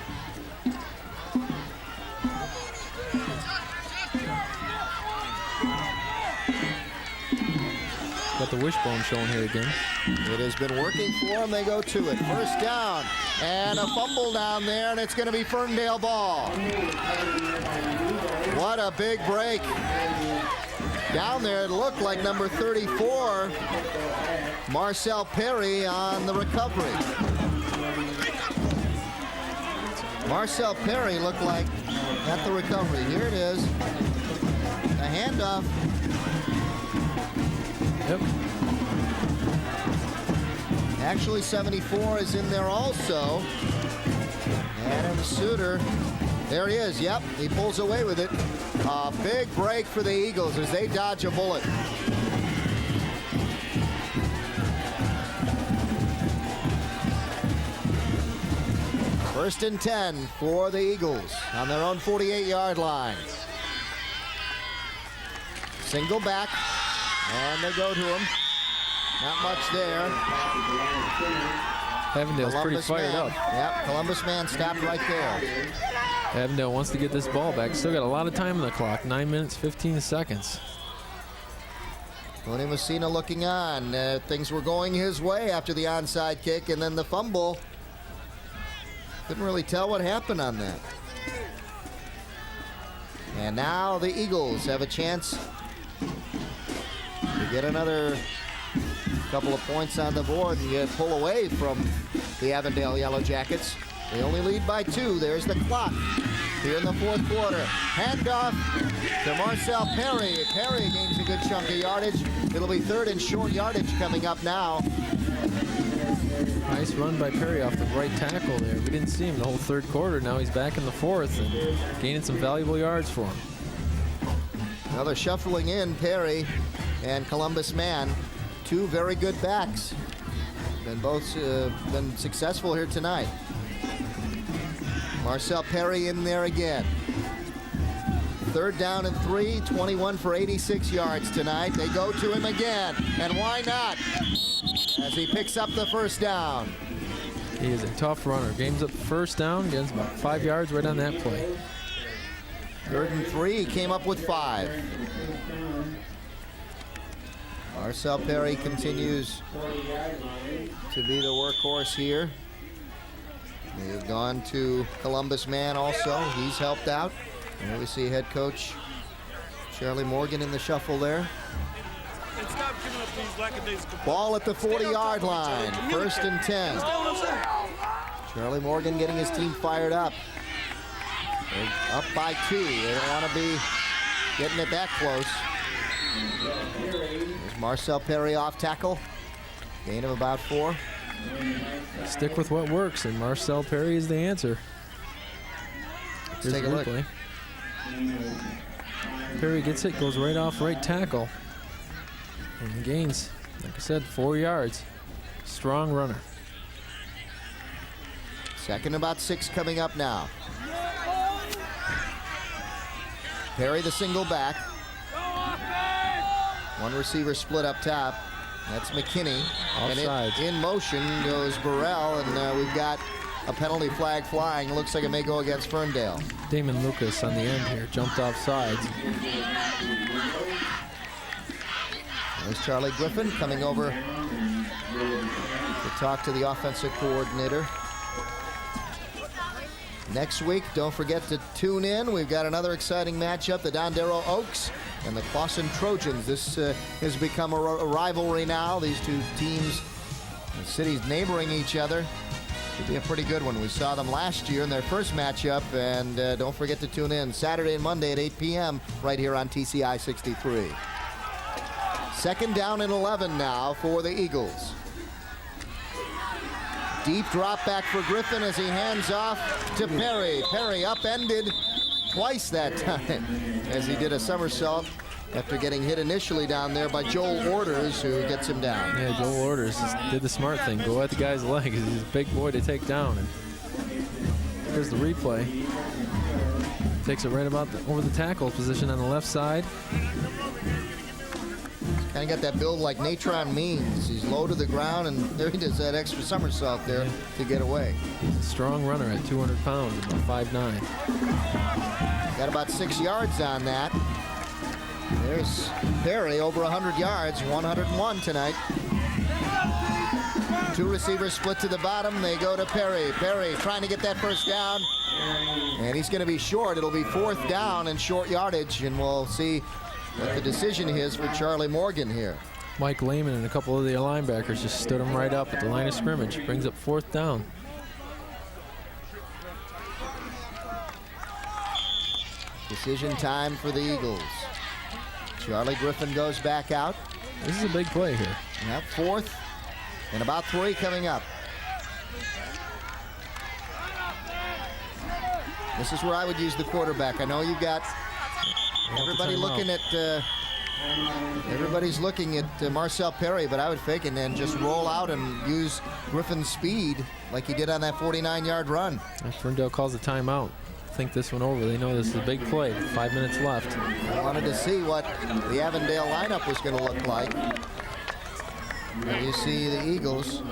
Got the wishbone showing here again. It has been working for them. They go to it. First down. And a fumble down there, and it's going to be Ferndale ball. What a big break. Down there, it looked like number 34, Marcel Perry, on the recovery. Marcel Perry looked like at the recovery. Here it is. A handoff. Yep. Actually, 74 is in there also. Adam Suter. There he is. Yep, he pulls away with it. A big break for the Eagles as they dodge a bullet. First and 10 for the Eagles on their own 48-yard line. Single back, and they go to him. Not much there. Avondale's pretty fired up. Yep, Columbus man stopped right there. Avondale wants to get this ball back. Still got a lot of time on the clock. 9 minutes, 15 seconds. Tony Messina looking on. Things were going his way after the onside kick, and then the fumble. Couldn't really tell what happened on that. And now the Eagles have a chance to get another couple of points on the board and pull away from the Avondale Yellow Jackets. They only lead by 2. There's the clock here in the fourth quarter. Handoff to Marcel Perry. Perry gains a good chunk of yardage. It'll be third and short yardage coming up now. Nice run by Perry off the right tackle there. We didn't see him the whole third quarter. Now he's back in the fourth and gaining some valuable yards for him. Now they're shuffling in Perry and Columbus man. 2 very good backs. Been both been successful here tonight. Marcel Perry in there again. Third down and 3, 21 for 86 yards tonight. They go to him again, and why not? As he picks up the first down. He is a tough runner. Gains up first down, gets about 5 yards right on that play. Third and 3, he came up with 5. Marcel Perry continues to be the workhorse here. They've gone to Columbus man also. He's helped out. And we see head coach Charlie Morgan in the shuffle there. Ball at the 40-yard line. First and 10. Charlie Morgan getting his team fired up. They're up by 2. They don't want to be getting it that close. There's Marcel Perry off tackle. Gain of about 4. Stick with what works, and Marcel Perry is the answer. Let's take a look. Replay. Perry gets it, goes right off right tackle. And gains, like I said, 4 yards. Strong runner. Second about 6 coming up now. Perry the single back. One receiver split up top. That's McKinney. Offside. And in motion goes Burrell, and we've got a penalty flag flying. Looks like it may go against Ferndale. Damon Lucas on the end here, jumped off sides. There's Charlie Griffin coming over to talk to the offensive coordinator. Next week, don't forget to tune in. We've got another exciting matchup, the Dondero Oaks and the Clawson Trojans. This has become a rivalry now. These two teams The cities neighboring each other. Should be a pretty good one. We saw them last year in their first matchup, and don't forget to tune in Saturday and Monday at 8 p.m. right here on TCI 63. Second down and 11 now for the Eagles. Deep drop back for Griffin as he hands off to Perry. Perry upended twice that time as he did a somersault after getting hit initially down there by Joel Orders, who gets him down. Yeah, Joel Orders did the smart thing. Go at the guy's leg. He's a big boy to take down. And here's the replay. Takes it right about over the tackle position on the left side. Kind of got that build like Natron Means. He's low to the ground, and there he does that extra somersault there to get away. He's a strong runner at 200 pounds, about 5'9". Got about 6 yards on that. There's Perry, over 100 yards, 101 tonight. Two receivers split to the bottom. They go to Perry. Perry trying to get that first down. And he's going to be short. It'll be 4th down and short yardage, and we'll see what the decision is for Charlie Morgan here. Mike Lehman and a couple of the linebackers just stood him right up at the line of scrimmage. Brings up 4th down. Decision time for the Eagles. Charlie Griffin goes back out. This is a big play here. Yep, 4th and about 3 coming up. This is where I would use the quarterback. I know you've got everybody looking at everybody's looking at Marcel Perry, but I would fake it and just roll out and use Griffin's speed like he did on that 49-yard run. And Ferndale calls a timeout. Think this one over. They know this is a big play. 5 minutes left. I wanted to see what the Avondale lineup was going to look like. And you see the Eagles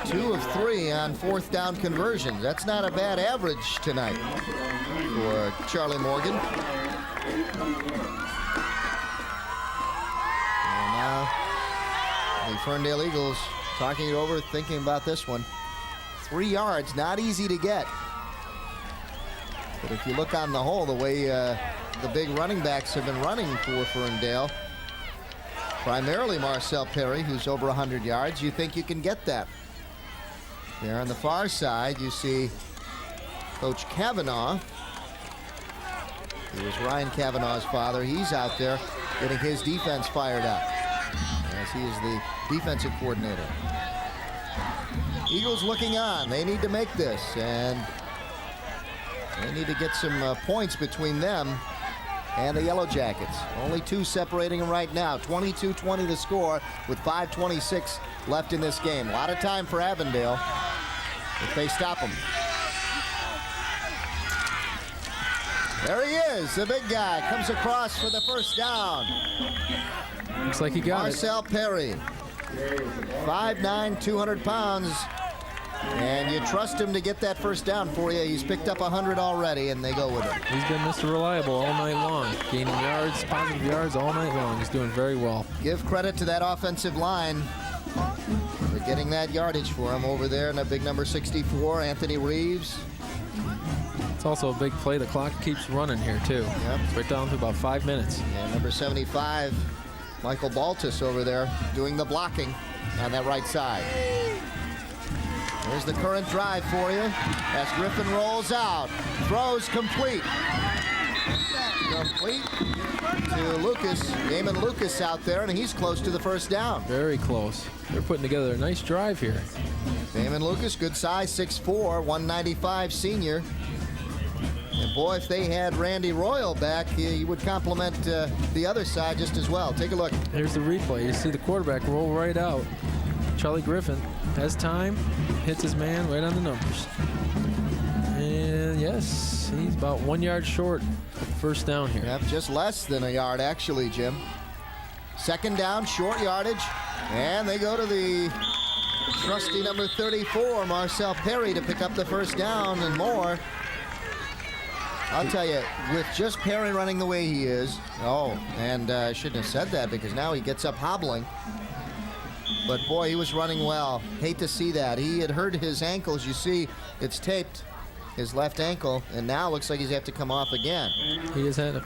2 of 3 on 4th down conversions. That's not a bad average tonight for Charlie Morgan. And now the Ferndale Eagles talking it over, thinking about this one. 3 yards, not easy to get. But if you look on the whole, the way the big running backs have been running for Ferndale, primarily Marcel Perry, who's over 100 yards, you think you can get that. There on the far side, you see Coach Kavanaugh. He was Ryan Kavanaugh's father. He's out there getting his defense fired up as he is the defensive coordinator. Eagles looking on. They need to make this, and they need to get some points between them and the Yellow Jackets. Only 2 separating them right now. 22-20 the score with 5:26 left in this game. A lot of time for Avondale if they stop them. There he is, the big guy. Comes across for the first down. Looks like he got Marcel Perry. 5'9", 200 pounds. And you trust him to get that first down for you. He's picked up 100 already, and they go with it. He's been Mr. Reliable all night long. Gaining yards, positive yards all night long. He's doing very well. Give credit to that offensive line for getting that yardage for him over there. And that big number 64, Anthony Reeves. It's also a big play. The clock keeps running here, too. Yep. It's right down to about 5 minutes. And number 75, Michael Baltus over there doing the blocking on that right side. Here's the current drive for you as Griffin rolls out. Throws complete. Complete to Lucas. Damon Lucas out there, and he's close to the first down. Very close. They're putting together a nice drive here. Damon Lucas, good size, 6'4", 195 senior. And boy, if they had Randy Royal back, he would complement the other side just as well. Take a look. Here's the replay. You see the quarterback roll right out. Charlie Griffin has time, hits his man right on the numbers. And yes, he's about 1 yard short of first down here. Yep, just less than a yard actually, Jim. Second down, short yardage. And they go to the trusty number 34, Marcel Perry, to pick up the first down and more. I'll tell you, with just Perry running the way he is, and I shouldn't have said that because now he gets up hobbling. But boy, he was running well. Hate to see that. He had hurt his ankles. You see, it's taped, his left ankle, and now looks like he's have to come off again. He has had it.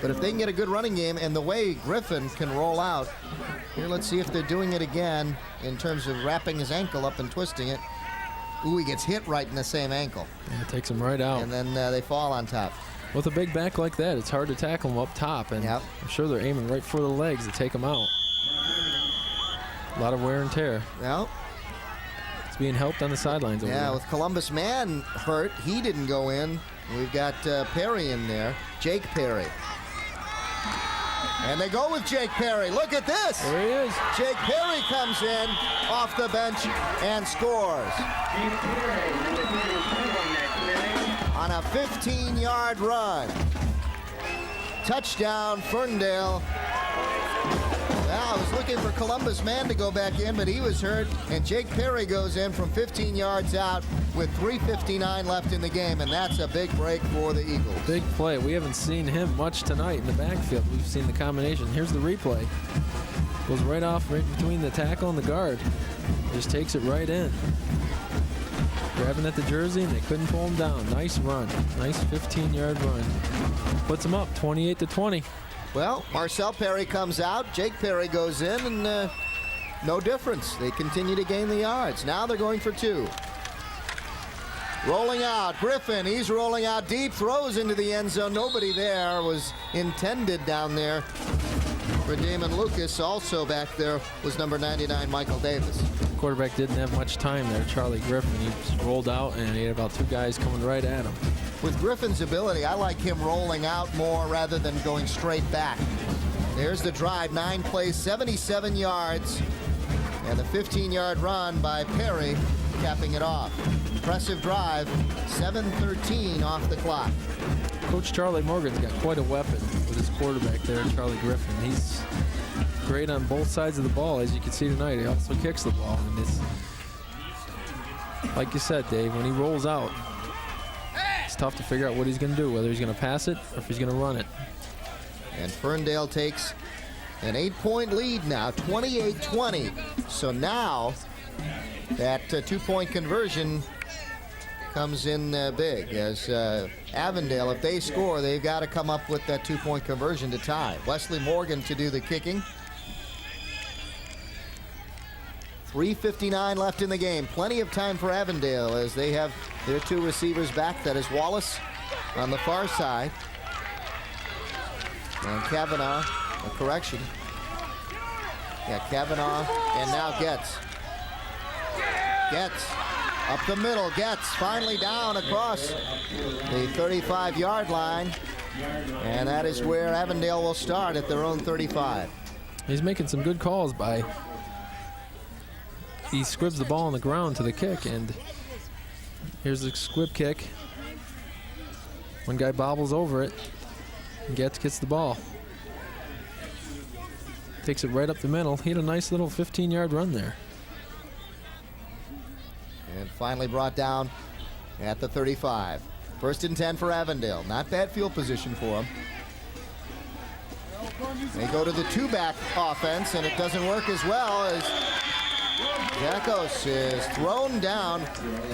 But if they can get a good running game, and the way Griffin can roll out, Here, let's see if they're doing it again in terms of wrapping his ankle up and twisting it. Ooh, he gets hit right in the same ankle. Yeah, it takes him right out. And then they fall on top. With a big back like that, it's hard to tackle him up top. And yep. I'm sure they're aiming right for the legs to take him out. A lot of wear and tear. Well, it's being helped on the sidelines over there. With Columbus man hurt, he didn't go in. We've got Perry in there, Jake Perry. And they go with Jake Perry. Look at this. There he is. Jake Perry comes in off the bench and scores. On a 15-yard run. Touchdown, Ferndale. Well, I was looking for Columbus man to go back in, but he was hurt. And Jake Perry goes in from 15 yards out with 3:59 left in the game, and that's a big break for the Eagles. Big play. We haven't seen him much tonight in the backfield. We've seen the combination. Here's the replay. Goes right off, right between the tackle and the guard. Just takes it right in. Grabbing at the jersey, and they couldn't pull him down. Nice run. Nice 15-yard run. Puts him up 28-20. Well, Marcel Perry comes out. Jake Perry goes in, and no difference. They continue to gain the yards. Now they're going for 2. Rolling out, Griffin, he's rolling out deep, throws into the end zone. Nobody there. Was intended down there for Damon Lucas. Also back there was number 99, Michael Davis. Quarterback didn't have much time there, Charlie Griffin. He just rolled out, and he had about 2 guys coming right at him. With Griffin's ability, I like him rolling out more rather than going straight back. There's the drive, 9 plays, 77 yards, and the 15-yard run by Perry capping it off. Impressive drive, 7:13 off the clock. Coach Charlie Morgan's got quite a weapon with his quarterback there, Charlie Griffin. He's great on both sides of the ball, as you can see tonight. He also kicks the ball, and it's like you said, Dave, when he rolls out, it's tough to figure out what he's going to do, whether he's going to pass it or if he's going to run it. And Ferndale takes an 8-point lead now, 28-20. So now that 2-point conversion comes in big, as Avondale, if they score, they've got to come up with that 2-point conversion to tie. Wesley Morgan to do the kicking. 3:59 left in the game. Plenty of time for Avondale as they have their 2 receivers back. That is Wallace on the far side. And Kavanaugh, a correction. Yeah, Kavanaugh, and now Getz. Getz up the middle. Getz finally down across the 35-yard line. And that is where Avondale will start at their own 35. He's making some good calls by... He squibs the ball on the ground to the kick, and here's the squib kick. One guy bobbles over it, and gets the ball. Takes it right up the middle. He had a nice little 15-yard run there. And finally brought down at the 35. 1st and 10 for Avondale. Not bad field position for him. They go to the 2-back offense, and it doesn't work as well as Zakos is thrown down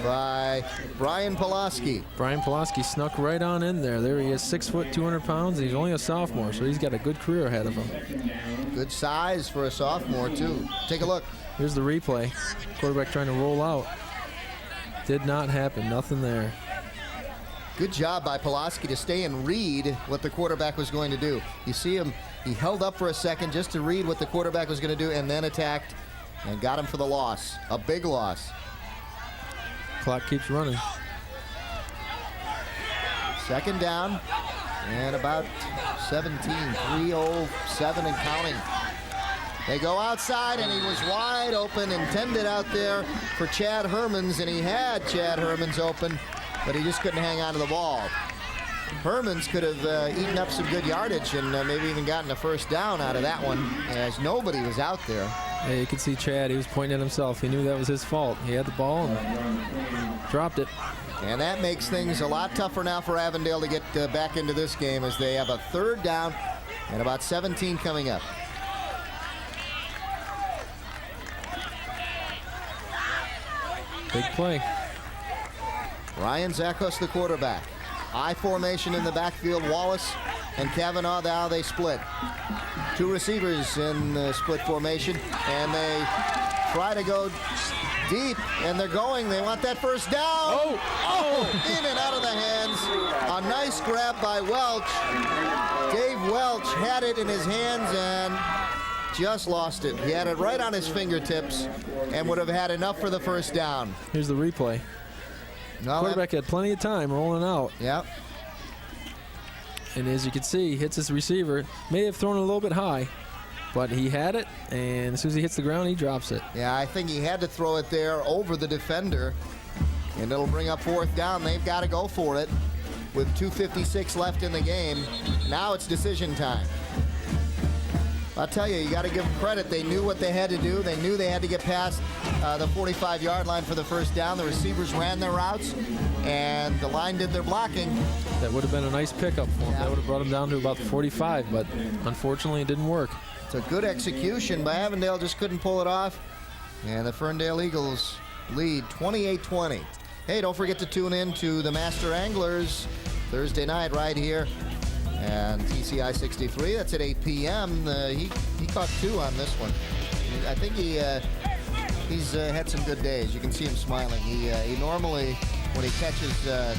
by Brian Pulaski. Brian Pulaski snuck right on in there. There he is, 6 foot, 200 pounds. He's only a sophomore, so he's got a good career ahead of him. Good size for a sophomore, too. Take a look. Here's the replay. Quarterback trying to roll out. Did not happen. Nothing there. Good job by Pulaski to stay and read what the quarterback was going to do. You see him, he held up for a second just to read what the quarterback was going to do and then attacked and got him for the loss. A big loss. Clock keeps running. 2nd down and about 17, 3:07 and counting. They go outside, and he was wide open, intended out there for Chad Hermans, and he had Chad Hermans open, but he just couldn't hang on to the ball. Hermans could have eaten up some good yardage and maybe even gotten a 1st down out of that one, as nobody was out there. Yeah, you can see Chad. He was pointing at himself. He knew that was his fault. He had the ball and dropped it. And that makes things a lot tougher now for Avondale to get back into this game, as they have a 3rd down and about 17 coming up. Big play. Ryan Zakos, the quarterback. I formation in the backfield. Wallace and Kavanaugh. Now they split. 2 receivers in the split formation, and they try to go deep, and they're going. They want that first down. Oh, in and out of the hands. A nice grab by Welch. Dave Welch had it in his hands and just lost it. He had it right on his fingertips and would have had enough for the first down. Here's the replay. No, Quarterback had plenty of time rolling out. Yep. And as you can see, hits his receiver. May have thrown it a little bit high, but he had it, and as soon as he hits the ground, he drops it. Yeah, I think he had to throw it there over the defender, and it'll bring up 4th down. They've got to go for it with 2:56 left in the game. Now it's decision time. I'll tell you, you got to give them credit. They knew what they had to do. They knew they had to get past the 45-yard line for the first down. The receivers ran their routes, and the line did their blocking. That would have been a nice pickup for him. That would have brought him down to about 45, but unfortunately it didn't work. It's a good execution by Avondale, just couldn't pull it off. And the Ferndale Eagles lead 28-20. Hey, don't forget to tune in to the Master Anglers Thursday night right here. And TCI 63, that's at 8 p.m. He caught 2 on this one. I think he's had some good days. You can see him smiling. He normally, when he catches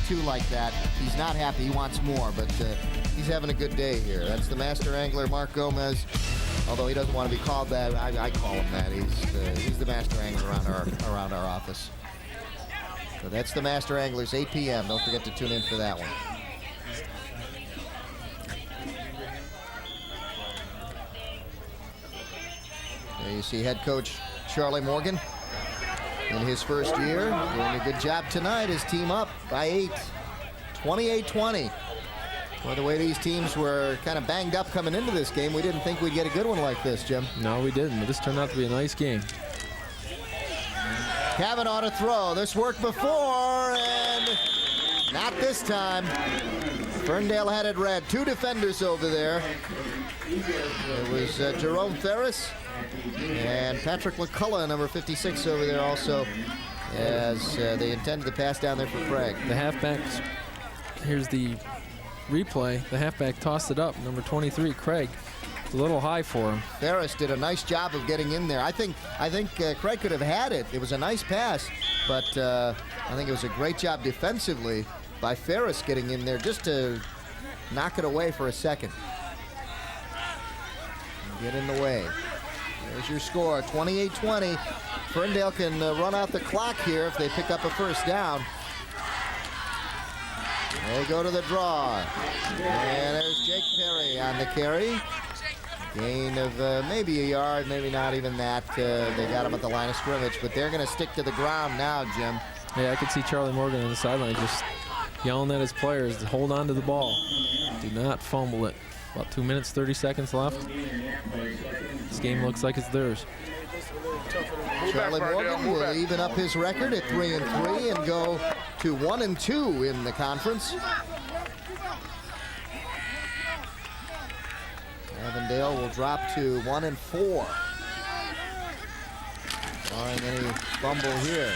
2 like that, he's not happy. He wants more, but he's having a good day here. That's the Master Angler, Mark Gomez. Although he doesn't want to be called that, I call him that. He's the Master Angler around our office. So that's the Master Anglers, 8 p.m. Don't forget to tune in for that one. There you see head coach Charlie Morgan in his first year, doing a good job tonight. His team up by 8, 28-20. Well, the way these teams were kind of banged up coming into this game, we didn't think we'd get a good one like this, Jim. No, we didn't, but this turned out to be a nice game. Kavanaugh to throw. This worked before, and not this time. Ferndale had it red. 2 defenders over there. It was Jerome Ferris and Patrick McCullough, number 56 over there also, as they intended to pass down there for Craig. The halfbacks, here's the replay. The halfback tossed it up, number 23, Craig. It's a little high for him. Ferris did a nice job of getting in there. I think Craig could have had it. It was a nice pass, but I think it was a great job defensively by Ferris getting in there just to knock it away for a second. Get in the way. There's your score, 28-20. Ferndale can run out the clock here if they pick up a first down. They go to the draw. And there's Jake Perry on the carry. Gain of maybe a yard, maybe not even that. They got him at the line of scrimmage, but they're going to stick to the ground now, Jim. Yeah, I could see Charlie Morgan on the sideline just yelling at his players to hold on to the ball. Do not fumble it. About 2 minutes, 30 seconds left. This game looks like it's theirs. Charlie Morgan will even up his record at 3-3 and go to 1-2 in the conference. Avondale will drop to 1-4. Barring any fumble here.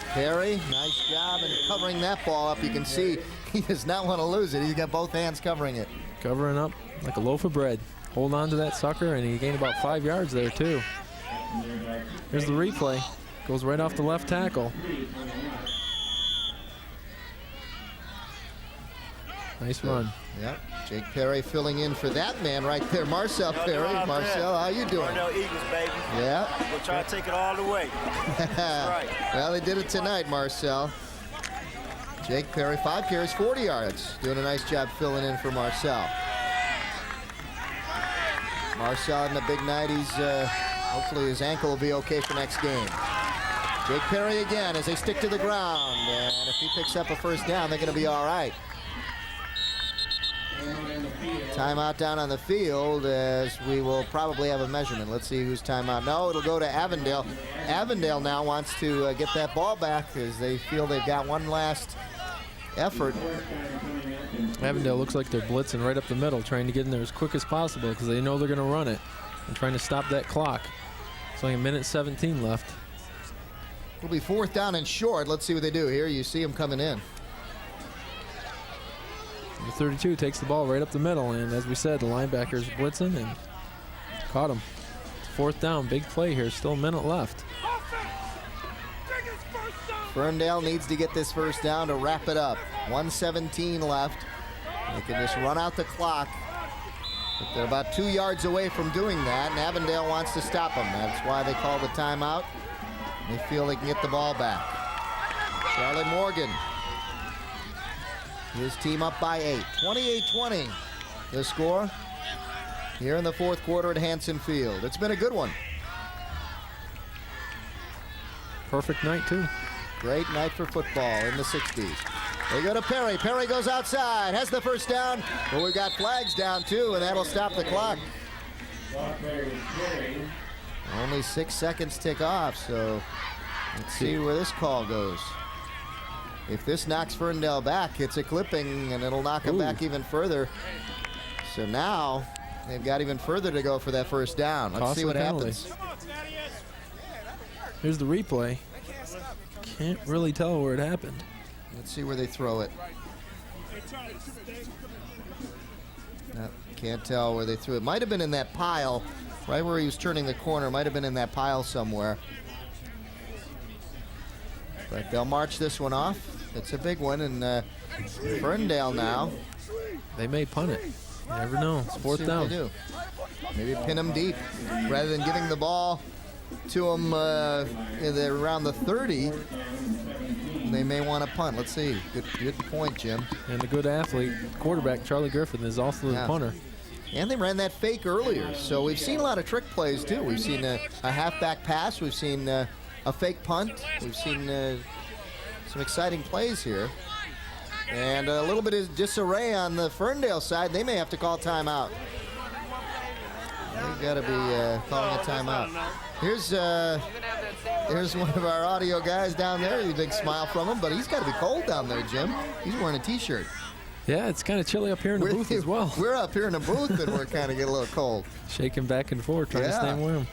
Perry, nice job in covering that ball up. You can see he does not want to lose it. He's got both hands covering it. Covering up like a loaf of bread. Hold on to that sucker, and he gained about 5 yards there, too. Here's the replay. Goes right off the left tackle. Nice run. Yep. Jake Perry filling in for that man right there, Marcel Perry. Marcel, how you doing? Ferndale Eagles, baby. Yeah. We'll try to take it all the way. That's right. Well, they did it tonight, Marcel. Jake Perry, 5 carries, 40 yards. Doing a nice job filling in for Marcel. Marcel in the big night. He's hopefully his ankle will be okay for next game. Jake Perry again as they stick to the ground. And if he picks up a first down, they're going to be all right. Timeout down on the field as we will probably have a measurement. Let's see who's timeout. No, it'll go to Avondale. Avondale now wants to get that ball back as they feel they've got one last effort. Avondale looks like they're blitzing right up the middle, trying to get in there as quick as possible because they know they're going to run it and trying to stop that clock. It's only 1:17 left. It'll be 4th down and short. Let's see what they do here. You see them coming in. The 32 takes the ball right up the middle, and as we said, the linebackers blitzing and caught him. 4th down, big play here, still a minute left. Ferndale needs to get this first down to wrap it up. 1:17 left. They can just run out the clock. But they're about 2 yards away from doing that, and Avondale wants to stop them. That's why they call the timeout. They feel they can get the ball back. Charlie Morgan. His team up by 8. 28-20 the score here in the 4th quarter at Hanson Field. It's been a good one. Perfect night, too. Great night for football in the 60s. They go to Perry. Perry goes outside, has the first down, but we've got flags down too, and that'll stop the clock. Only 6 seconds tick off, so let's see where this call goes. If this knocks Ferndale back, it's a clipping, and it'll knock them back even further. So now they've got even further to go for that first down. Let's see what happens. Here's the replay. Can't really tell where it happened. Let's see where they throw it. No, can't tell where they threw it. Might have been in that pile, right where he was turning the corner. Might have been in that pile somewhere. But they'll march this one off. It's a big one, and Ferndale now. They may punt it. You never know. It's 4th down. They do. Maybe pin them deep rather than giving the ball to them around the 30. They may want to punt. Let's see. Good point, Jim. And the good athlete, quarterback Charlie Griffin, is also the punter. And they ran that fake earlier. So we've seen a lot of trick plays, too. We've seen a halfback pass. We've seen a fake punt. We've seen some exciting plays here. And a little bit of disarray on the Ferndale side. They may have to call timeout. They've got to be calling a timeout. Here's one of our audio guys down there. A big smile from him, but he's got to be cold down there, Jim. He's wearing a T-shirt. Yeah, it's kind of chilly up here in the booth as well. We're up here in the booth, and we're kind of getting a little cold. Shaking back and forth, trying to stay warm.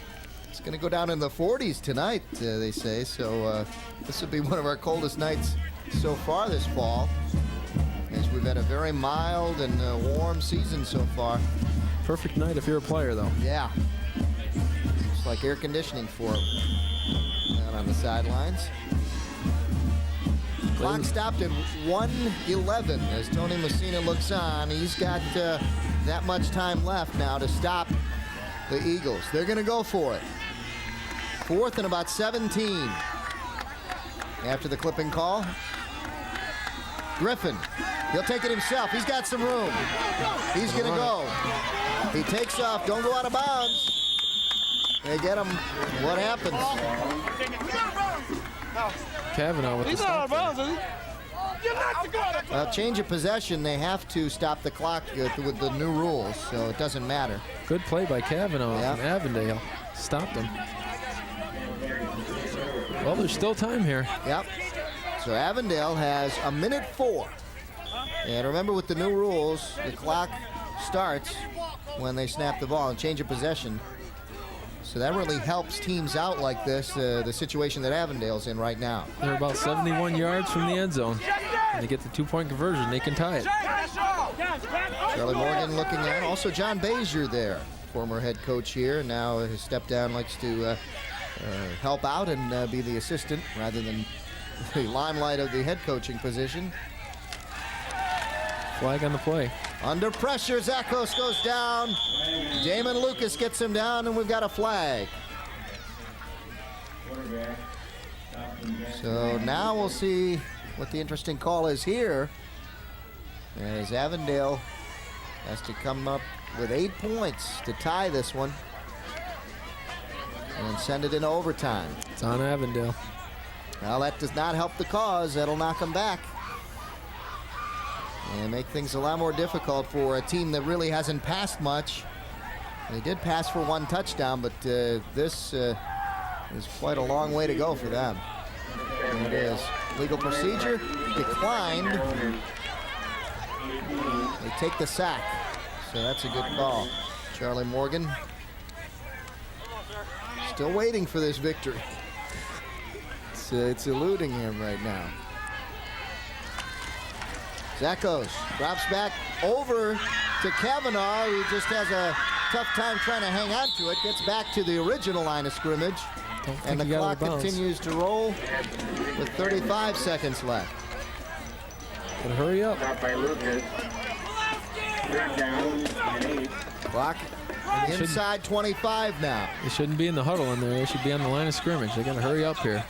It's going to go down in the 40s tonight, they say. So this will be one of our coldest nights so far this fall, as we've had a very mild and warm season so far. Perfect night if you're a player, though. Yeah. It's like air conditioning for him down on the sidelines. Clock stopped at 1:11 as Tony Messina looks on. He's got that much time left now to stop the Eagles. They're going to go for it. 4th and about 17 after the clipping call. Griffin, he'll take it himself. He's got some room. He's going to go. He takes off. Don't go out of bounds. They get him. What happens? Kavanaugh with the stop. Change of possession. They have to stop the clock with the new rules, so it doesn't matter. Good play by Kavanaugh from Avondale. Stopped him. Well, there's still time here. Yep. So Avondale has 1:04. And remember, with the new rules, the clock starts when they snap the ball and change of possession. So that really helps teams out like this, the situation that Avondale's in right now. They're about 71 yards from the end zone. And they get the 2-point conversion. They can tie it. Charlie Morgan looking at. Also John Bazier there, former head coach here. Now has stepped down, likes to help out and be the assistant rather than the limelight of the head coaching position. Flag on the play. Under pressure, Zakos goes down. Damon Lucas gets him down, and we've got a flag. So now we'll see what the interesting call is here, as Avondale has to come up with 8 points to tie this one and send it into overtime. It's on Avondale. Well, that does not help the cause. That'll knock them back and make things a lot more difficult for a team that really hasn't passed much. They did pass for 1 touchdown, but this is quite a long way to go for them. And it is. Legal procedure declined. They take the sack, so that's a good call. Charlie Morgan still waiting for this victory. It's eluding him right now. Zackos drops back over to Kavanaugh, who just has a tough time trying to hang on to it. Gets back to the original line of scrimmage. And the clock continues to roll with 35 seconds left. But hurry up. Clock inside 25 now. They shouldn't be in the huddle in there. They should be on the line of scrimmage. They got to hurry up here.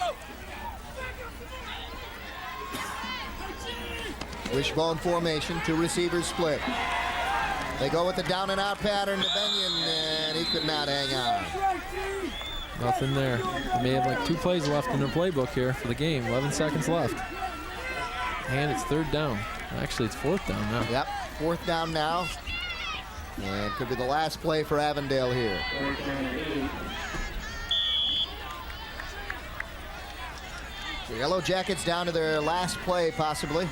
Wishbone formation, 2 receivers split. They go with the down and out pattern to Benyon, and he could not hang on. Nothing there. They may have like 2 plays left in their playbook here for the game. 11 seconds left. And it's 3rd down. Actually, it's 4th down now. Yep, 4th down now. And could be the last play for Avondale here. The Yellow Jackets down to their last play, possibly.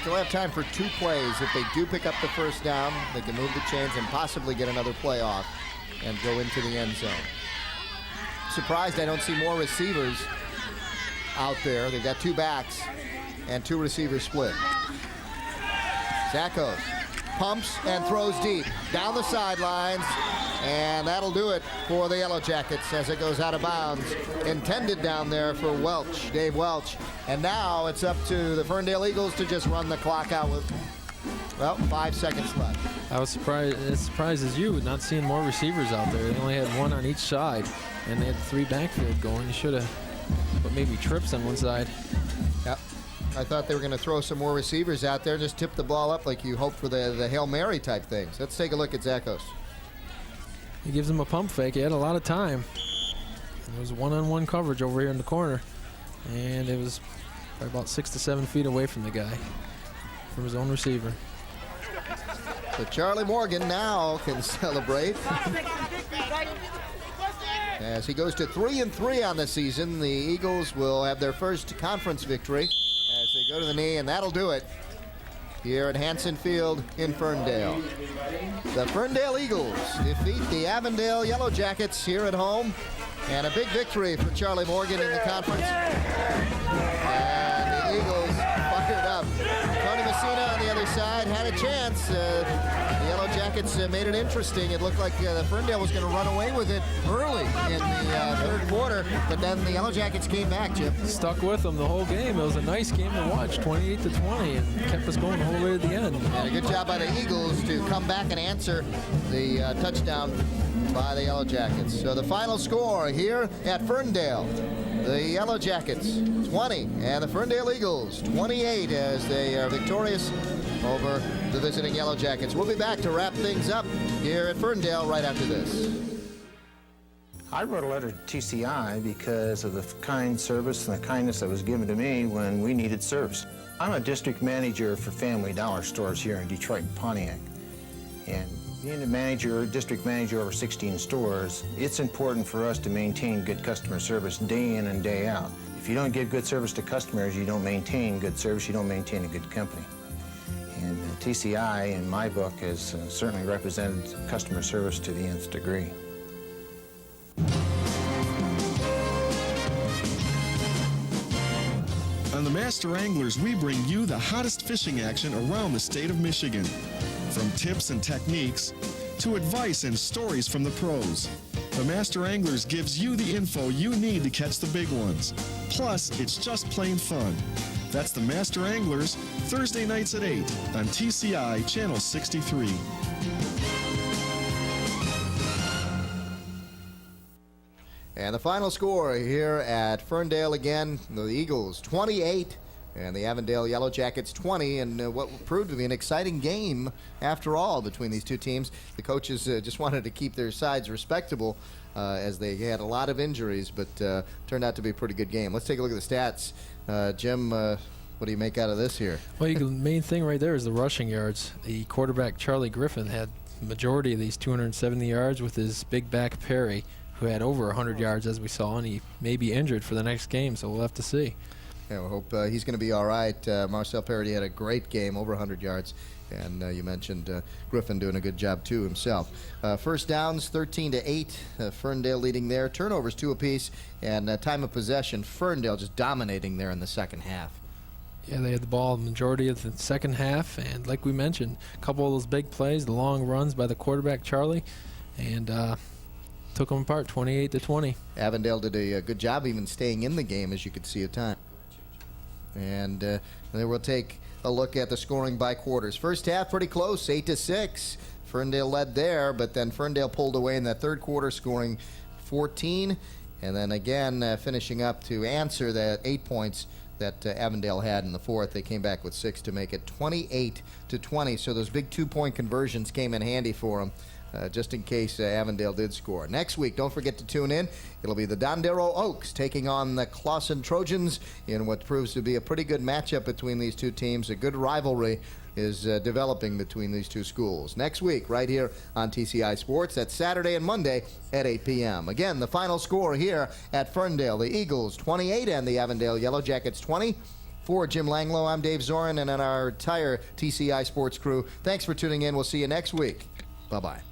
Still have time for 2 plays. If they do pick up the 1st down, they can move the chains and possibly get another play off and go into the end zone. Surprised I don't see more receivers out there. They've got 2 backs and 2 receivers split. Zackos pumps and throws deep down the sidelines, and that'll do it for the Yellow Jackets as it goes out of bounds. Intended down there for Welch, Dave Welch. And now it's up to the Ferndale Eagles to just run the clock out with, well, 5 seconds left. I was surprised, as surprised as you, not seeing more receivers out there. They only had 1 on each side, and they had 3 backfield going. You should have put maybe trips on one side. Yep. I thought they were going to throw some more receivers out there and just tip the ball up like you hope for the Hail Mary type things. Let's take a look at Zackos. He gives him a pump fake. He had a lot of time. It was one-on-one coverage over here in the corner, and it was probably about 6 to 7 feet away from the guy, from his own receiver. So Charlie Morgan now can celebrate. As he goes to 3-3 on the season, the Eagles will have their first conference victory as they go to the knee, and that'll do it here at Hanson Field in Ferndale. The Ferndale Eagles defeat the Avondale Yellow Jackets here at home, and a big victory for Charlie Morgan in the conference. And the Eagles fired up. Tony Messina on the other side had a chance. The Yellow Jackets made it interesting. It looked like the Ferndale was going to run away with it early in the 3rd quarter, but then the Yellow Jackets came back, Chip. Stuck with them the whole game. It was a nice game to watch, 28-20, and kept us going the whole way to the end. And a good job by the Eagles to come back and answer the touchdown by the Yellow Jackets. So the final score here at Ferndale, the Yellow Jackets 20 and the Ferndale Eagles 28 as they are victorious over the visiting Yellow Jackets. We'll be back to wrap things up here at Ferndale right after this. I wrote a letter to TCI because of the kind service and the kindness that was given to me when we needed service. I'm a district manager for Family Dollar stores here in Detroit and Pontiac. And being a district manager over 16 stores, it's important for us to maintain good customer service day in and day out. If you don't give good service to customers, you don't maintain good service, you don't maintain a good company. And TCI, in my book, has certainly represented customer service to the nth degree. On the Master Anglers, we bring you the hottest fishing action around the state of Michigan. From tips and techniques to advice and stories from the pros, the Master Anglers gives you the info you need to catch the big ones. Plus, it's just plain fun. That's the Master Anglers, Thursday nights at 8 on TCI Channel 63. And the final score here at Ferndale again, the Eagles 28 and the Avondale Yellow Jackets 20, and what proved to be an exciting game after all between these two teams. The coaches just wanted to keep their sides respectable as they had a lot of injuries, but turned out to be a pretty good game. Let's take a look at the stats. Jim, what do you make out of this here? Well, the main thing right there is the rushing yards. The quarterback, Charlie Griffin, had the majority of these 270 yards with his big back Perry, who had over 100 yards, as we saw, and he may be injured for the next game, so we'll have to see. Yeah, we hope he's going to be all right. Marcel Parody had a great game, over 100 yards, and you mentioned Griffin doing a good job, too, himself. First downs, 13-8, Ferndale leading there. Turnovers, 2 apiece, and time of possession, Ferndale just dominating there in the second half. Yeah, they had the ball the majority of the second half, and like we mentioned, a couple of those big plays, the long runs by the quarterback, Charlie, and took them apart 28-20. Avondale did a good job even staying in the game, as you could see at times. And then we'll take a look at the scoring by quarters. First half pretty close, 8-6. Ferndale led there, but then Ferndale pulled away in that third quarter, scoring 14, and then again finishing up to answer that 8 points that Avondale had in the fourth. They came back with 6 to make it 28-20. So those big 2-point conversions came in handy for them, just in case Avondale did score. Next week, don't forget to tune in. It'll be the Dondero Oaks taking on the Clawson Trojans in what proves to be a pretty good matchup between these two teams. A good rivalry is developing between these two schools. Next week, right here on TCI Sports, that's Saturday and Monday at 8 p.m. Again, the final score here at Ferndale, the Eagles 28 and the Avondale Yellow Jackets 20. For Jim Langlow, I'm Dave Zorin, and our entire TCI Sports crew, thanks for tuning in. We'll see you next week. Bye-bye.